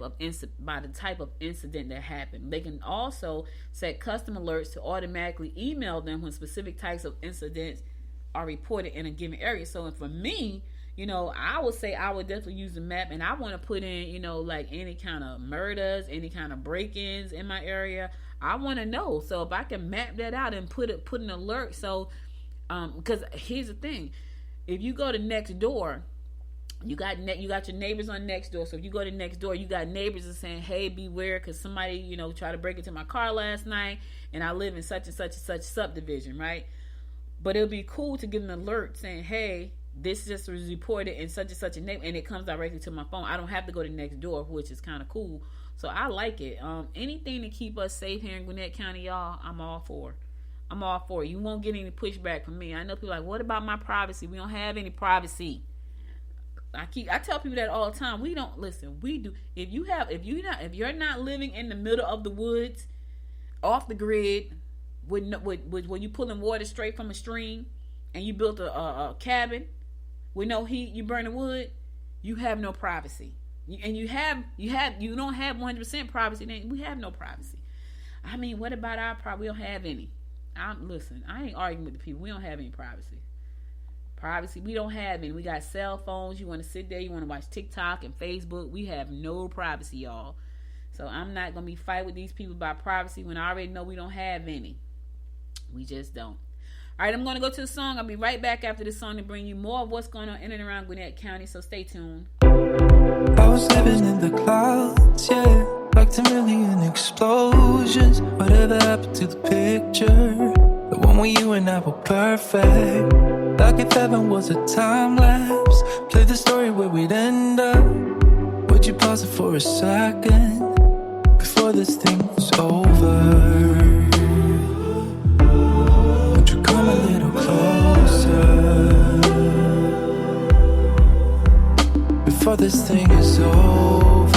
of incident that happened. They can also set custom alerts to automatically email them when specific types of incidents are reported in a given area. So for me, I would say I would definitely use the map, and I want to put in, like any kind of murders, any kind of break-ins in my area. I want to know. So if I can map that out and put an alert, so because here's the thing, if you go to next door, you got your neighbors on next door. So if you go to next door, you got neighbors that saying, "Hey, beware, because somebody tried to break into my car last night, and I live in such and such and such subdivision," right? But it would be cool to get an alert saying, "Hey, this just was reported in such and such a name," and it comes directly to my phone. I don't have to go to next door, which is kind of cool. So I like it. Anything to keep us safe here in Gwinnett County, y'all, I'm all for. You won't get any pushback from me. I know people are like, what about my privacy? We don't have any privacy. I tell people that all the time. We don't listen. We do. If you're not living in the middle of the woods, off the grid, with you pulling water straight from a stream, and you built a cabin with no heat, you burn the wood, you have no privacy. And you don't have 100% privacy, then we have no privacy. I mean, what about our privacy? We don't have any. Listen, I ain't arguing with the people. We don't have any privacy. We don't have any. We got cell phones. You want to sit there, you want to watch TikTok and Facebook. We have no privacy, y'all. So I'm not going to be fighting with these people about privacy when I already know we don't have any. We just don't. All right, I'm going to go to the song. I'll be right back after this song to bring you more of what's going on in and around Gwinnett County, so stay tuned. I was living in the clouds, yeah, like 10 million explosions. Whatever happened to the picture? The one where you and I were perfect. Like if heaven was a time lapse. Play the story where we'd end up. Would you pause it for a second before this thing's over? Would you come a little closer before this thing is over?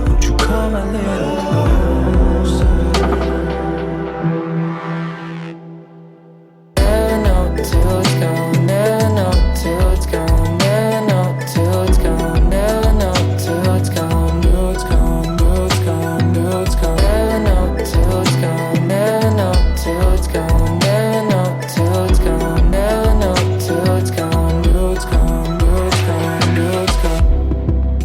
Would you come a little closer? Never know till it's gone. Never know till it's gone. Never know till it's gone. Never know till it's gone. Till it's gone. Till it's gone. Till it's gone. Never know till it's gone. Never know till it's gone. Never know till it's gone. Never know till it's gone. Till it's gone. Till it's gone. Till it's gone.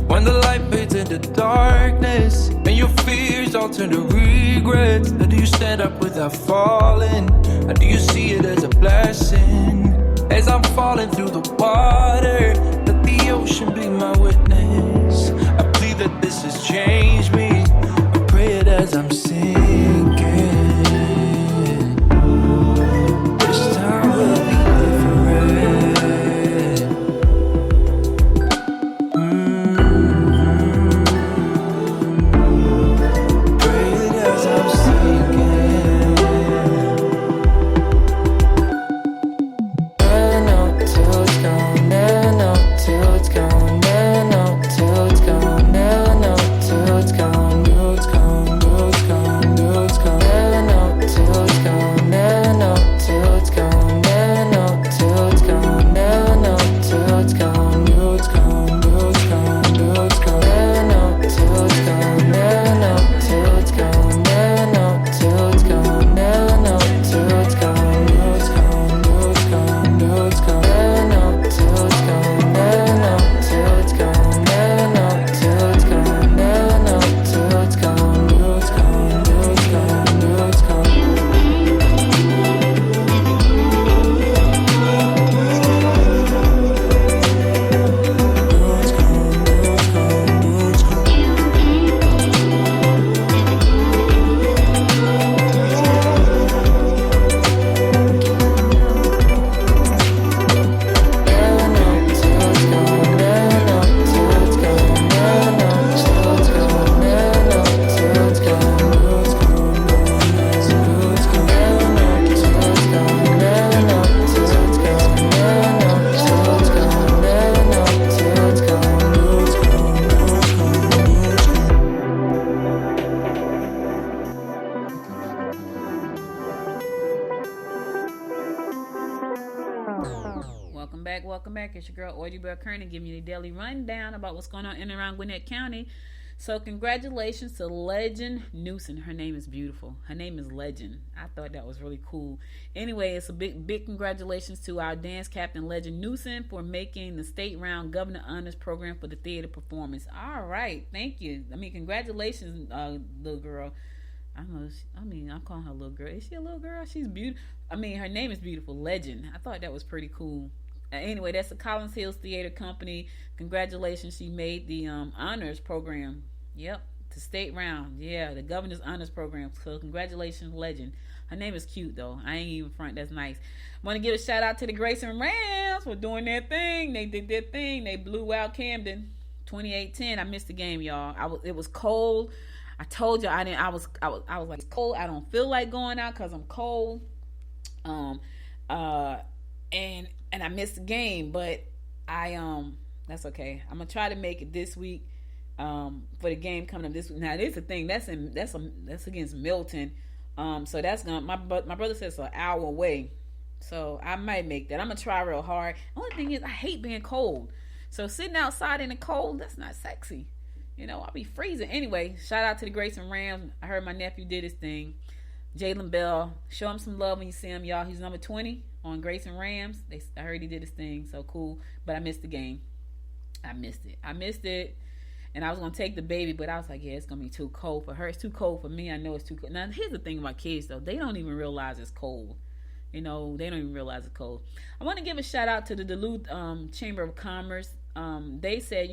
When the light fades into darkness and your fears all turn to regrets, how do you stand up without falling? How do you see it as a blessing? As I'm falling through the water, let the ocean be my witness. I plead that this has changed me. I pray it as I'm sinking. This time will be different. Pray it as I'm sinking. Never know till it's gone. Never know till it's gone. Never know till it's gone. Never know till it's gone. Till it's gone. Till it's gone. Till it's gone. Never know till it's gone. Never know till it's gone. Never know till it's gone. Never know till it's gone. Till it's gone. Till it's gone. Till it's gone. Never know till it's gone. Never know till it's gone. Never know till it's gone. Never know till it's gone. Till it's gone. Till it's gone. Till it's gone. Never know till it's gone. Never know till it's gone. Never know till it's gone. Never know till it's gone. Till it's gone. Till it's gone. Till it's gone. Welcome back. It's your girl Audrey Bell Kearney giving you the daily rundown about what's going on in and around Gwinnett County. So congratulations to Legend Knudsen. Her name is beautiful. Her name is Legend. I thought that was really cool. Anyway, it's a big congratulations to our dance captain Legend Knudsen for making the state round Governor Honors Program for the theater performance. All right, thank you. I mean, congratulations, little girl. I'm calling her a little girl. Is she a little girl? She's beautiful. I mean, her name is beautiful. Legend. I thought that was pretty cool. Anyway, that's the Collins Hills Theater Company. Congratulations, she made the honors program. Yep, the state round. Yeah, the governor's honors program. So congratulations, Legend. Her name is cute though. I ain't even front. That's nice. Want to give a shout out to the Grayson Rams for doing their thing. They did their thing. They blew out Camden, 28-10. I missed the game, y'all. It was cold. I told you I was like, it's cold. I don't feel like going out because I'm cold. And I missed the game, but that's okay. I'm gonna try to make it this week for the game coming up this week. Now, there's the thing that's against Milton, so that's gonna my brother says it's an hour away, so I might make that. I'm gonna try real hard. Only thing is, I hate being cold, so sitting outside in the cold, that's not sexy. You know, I'll be freezing. Anyway, shout out to the Grayson Rams. I heard my nephew did his thing. Jalen Bell, show him some love when you see him, y'all. He's number 20 on Grace and Rams. I heard he did his thing, so cool. But I missed the game. I missed it. And I was going to take the baby, but I was like, yeah, it's going to be too cold for her. It's too cold for me. I know it's too cold. Now, here's the thing about kids, though. They don't even realize it's cold. They don't even realize it's cold. I want to give a shout out to the Duluth Chamber of Commerce. They said,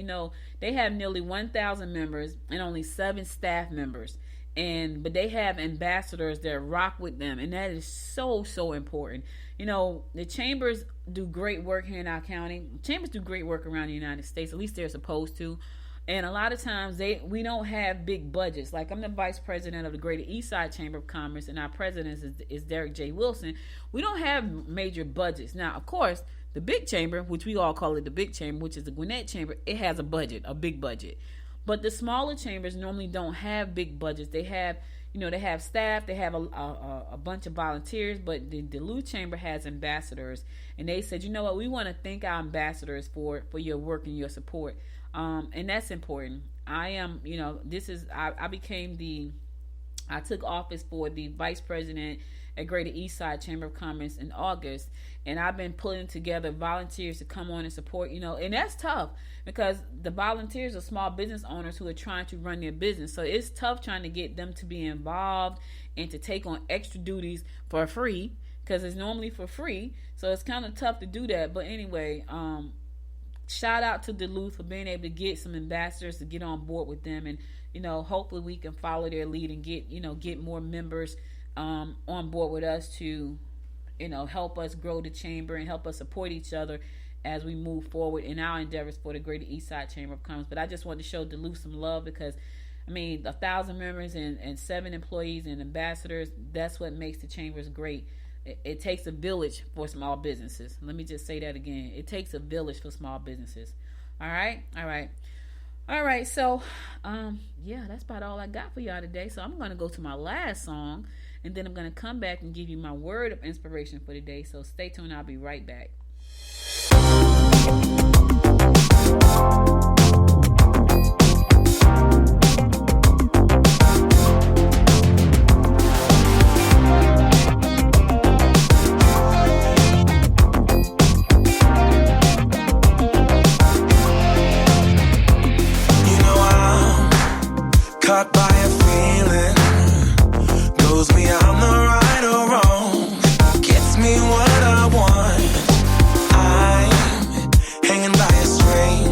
they have nearly 1,000 members and only 7 staff members. But they have ambassadors that rock with them, and that is so important. The chambers do great work here in our county. Chambers do great work around the United States. At least they're supposed to. And a lot of times we don't have big budgets. Like, I'm the vice president of the Greater Eastside Chamber of Commerce, and our president is Derek J. Wilson. We don't have major budgets. Now, of course, the big chamber, which we all call it the big chamber, which is the Gwinnett chamber, it has a budget, a big budget. But the smaller chambers normally don't have big budgets. They have, they have staff, they have a bunch of volunteers, but the Duluth Chamber has ambassadors. And they said, what, we want to thank our ambassadors for your work and your support. And that's important. I took office for the vice president at Greater Eastside Chamber of Commerce in August, and I've been putting together volunteers to come on and support, and that's tough because the volunteers are small business owners who are trying to run their business. So it's tough trying to get them to be involved and to take on extra duties for free, because it's normally for free. So it's kind of tough to do that. But anyway, shout out to Duluth for being able to get some ambassadors to get on board with them, and hopefully we can follow their lead and get more members on board with us to help us grow the chamber and help us support each other as we move forward in our endeavors for the Greater Eastside Chamber of Commerce. But I just wanted to show Duluth some love because 1,000 members and 7 employees and ambassadors, that's what makes the chambers great. It takes a village for small businesses. Let me just say that again. It takes a village for small businesses. All right. So, that's about all I got for y'all today. So I'm going to go to my last song, and then I'm going to come back and give you my word of inspiration for the day. So stay tuned. I'll be right back. Caught by a feeling, knows me I'm the right or wrong, gets me what I want. I'm hanging by a string,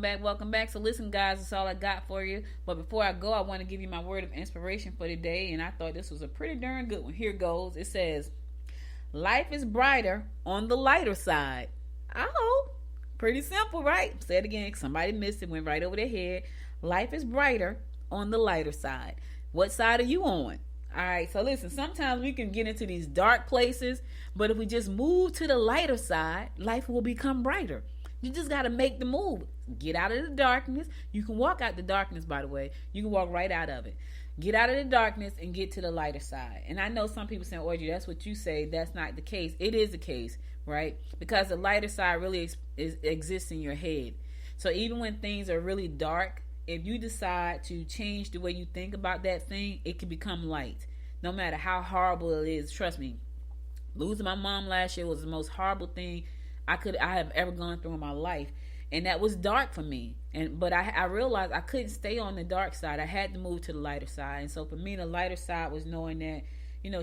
Welcome back. So listen, guys, that's all I got for you. But before I go, I want to give you my word of inspiration for today, and I thought this was a pretty darn good one. Here goes. It says, life is brighter on the lighter side. Oh, pretty simple, right? Say it again. Somebody missed it, went right over their head. Life is brighter on the lighter side. What side are you on? All right, so listen, sometimes we can get into these dark places, but if we just move to the lighter side, life will become brighter. You just got to make the move. Get out of the darkness. You can walk out the darkness, by the way. You can walk right out of it. Get out of the darkness and get to the lighter side. And I know some people saying, Audrey, that's what you say. That's not the case. It is the case, right? Because the lighter side really exists in your head. So even when things are really dark, if you decide to change the way you think about that thing, it can become light. No matter how horrible it is, trust me. Losing my mom last year was the most horrible thing I have ever gone through in my life. And that was dark for me. But I realized I couldn't stay on the dark side. I had to move to the lighter side. And so for me, the lighter side was knowing that,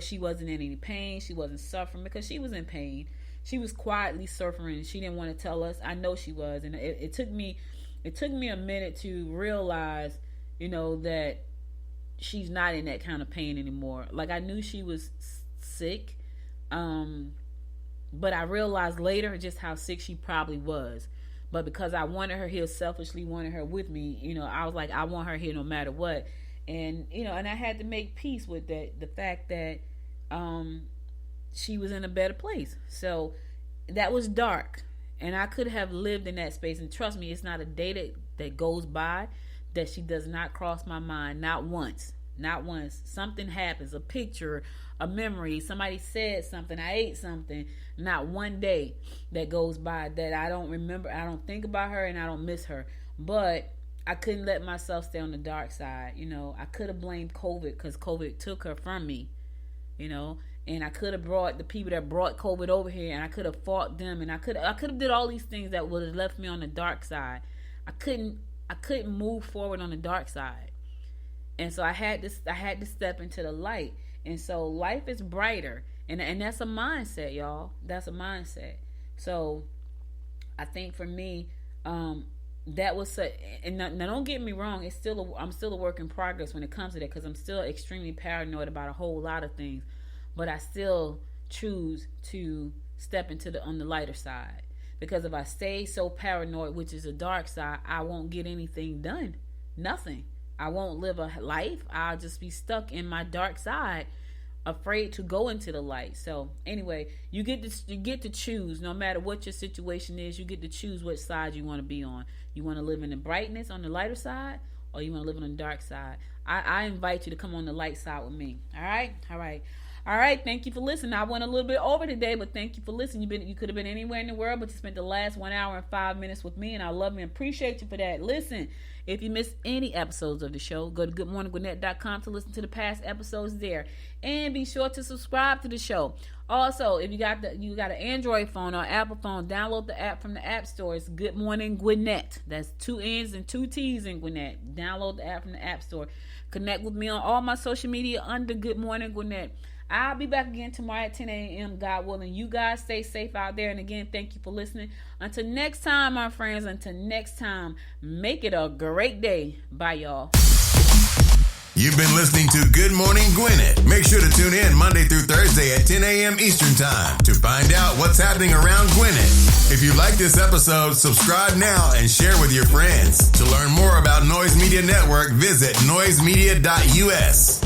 she wasn't in any pain. She wasn't suffering because she was in pain. She was quietly suffering. She didn't want to tell us. I know she was. And it took me a minute to realize, that she's not in that kind of pain anymore. Like, I knew she was sick, but I realized later just how sick she probably was. But because I wanted her here, selfishly wanted her with me, I was like, I want her here no matter what. And, and I had to make peace with that, the fact that she was in a better place. So that was dark. And I could have lived in that space. And trust me, it's not a day that goes by that she does not cross my mind. Not once. Not once. Something happens. A picture, a memory. Somebody said something. I ate something. Not one day that goes by that I don't remember. I don't think about her and I don't miss her. But I couldn't let myself stay on the dark side. I could have blamed COVID because COVID took her from me. And I could have brought the people that brought COVID over here, and I could have fought them, and I could have did all these things that would have left me on the dark side. I couldn't move forward on the dark side, and so I had to step into the light. And so life is brighter, and that's a mindset, y'all. That's a mindset. So I think for me, that was and now don't get me wrong. I'm still a work in progress when it comes to that, because I'm still extremely paranoid about a whole lot of things. But I still choose to step on the lighter side. Because if I stay so paranoid, which is the dark side, I won't get anything done. Nothing. I won't live a life. I'll just be stuck in my dark side, afraid to go into the light. So anyway, you get to choose. No matter what your situation is, you get to choose which side you want to be on. You want to live in the brightness on the lighter side, or you want to live on the dark side. I invite you to come on the light side with me. All right, thank you for listening. I went a little bit over today, but thank you for listening. You could have been anywhere in the world, but you spent the last 1 hour and 5 minutes with me, and I love you and appreciate you for that. Listen, if you missed any episodes of the show, go to goodmorninggwinnett.com to listen to the past episodes there. And be sure to subscribe to the show. Also, if you got an Android phone or Apple phone, download the app from the App Store. It's Good Morning Gwinnett. That's 2 N's and 2 T's in Gwinnett. Download the app from the App Store. Connect with me on all my social media under Good Morning Gwinnett. I'll be back again tomorrow at 10 a.m., God willing. You guys stay safe out there. And again, thank you for listening. Until next time, my friends. Until next time, make it a great day. Bye, y'all. You've been listening to Good Morning Gwinnett. Make sure to tune in Monday through Thursday at 10 a.m. Eastern Time to find out what's happening around Gwinnett. If you like this episode, subscribe now and share with your friends. To learn more about Noise Media Network, visit noisemedia.us.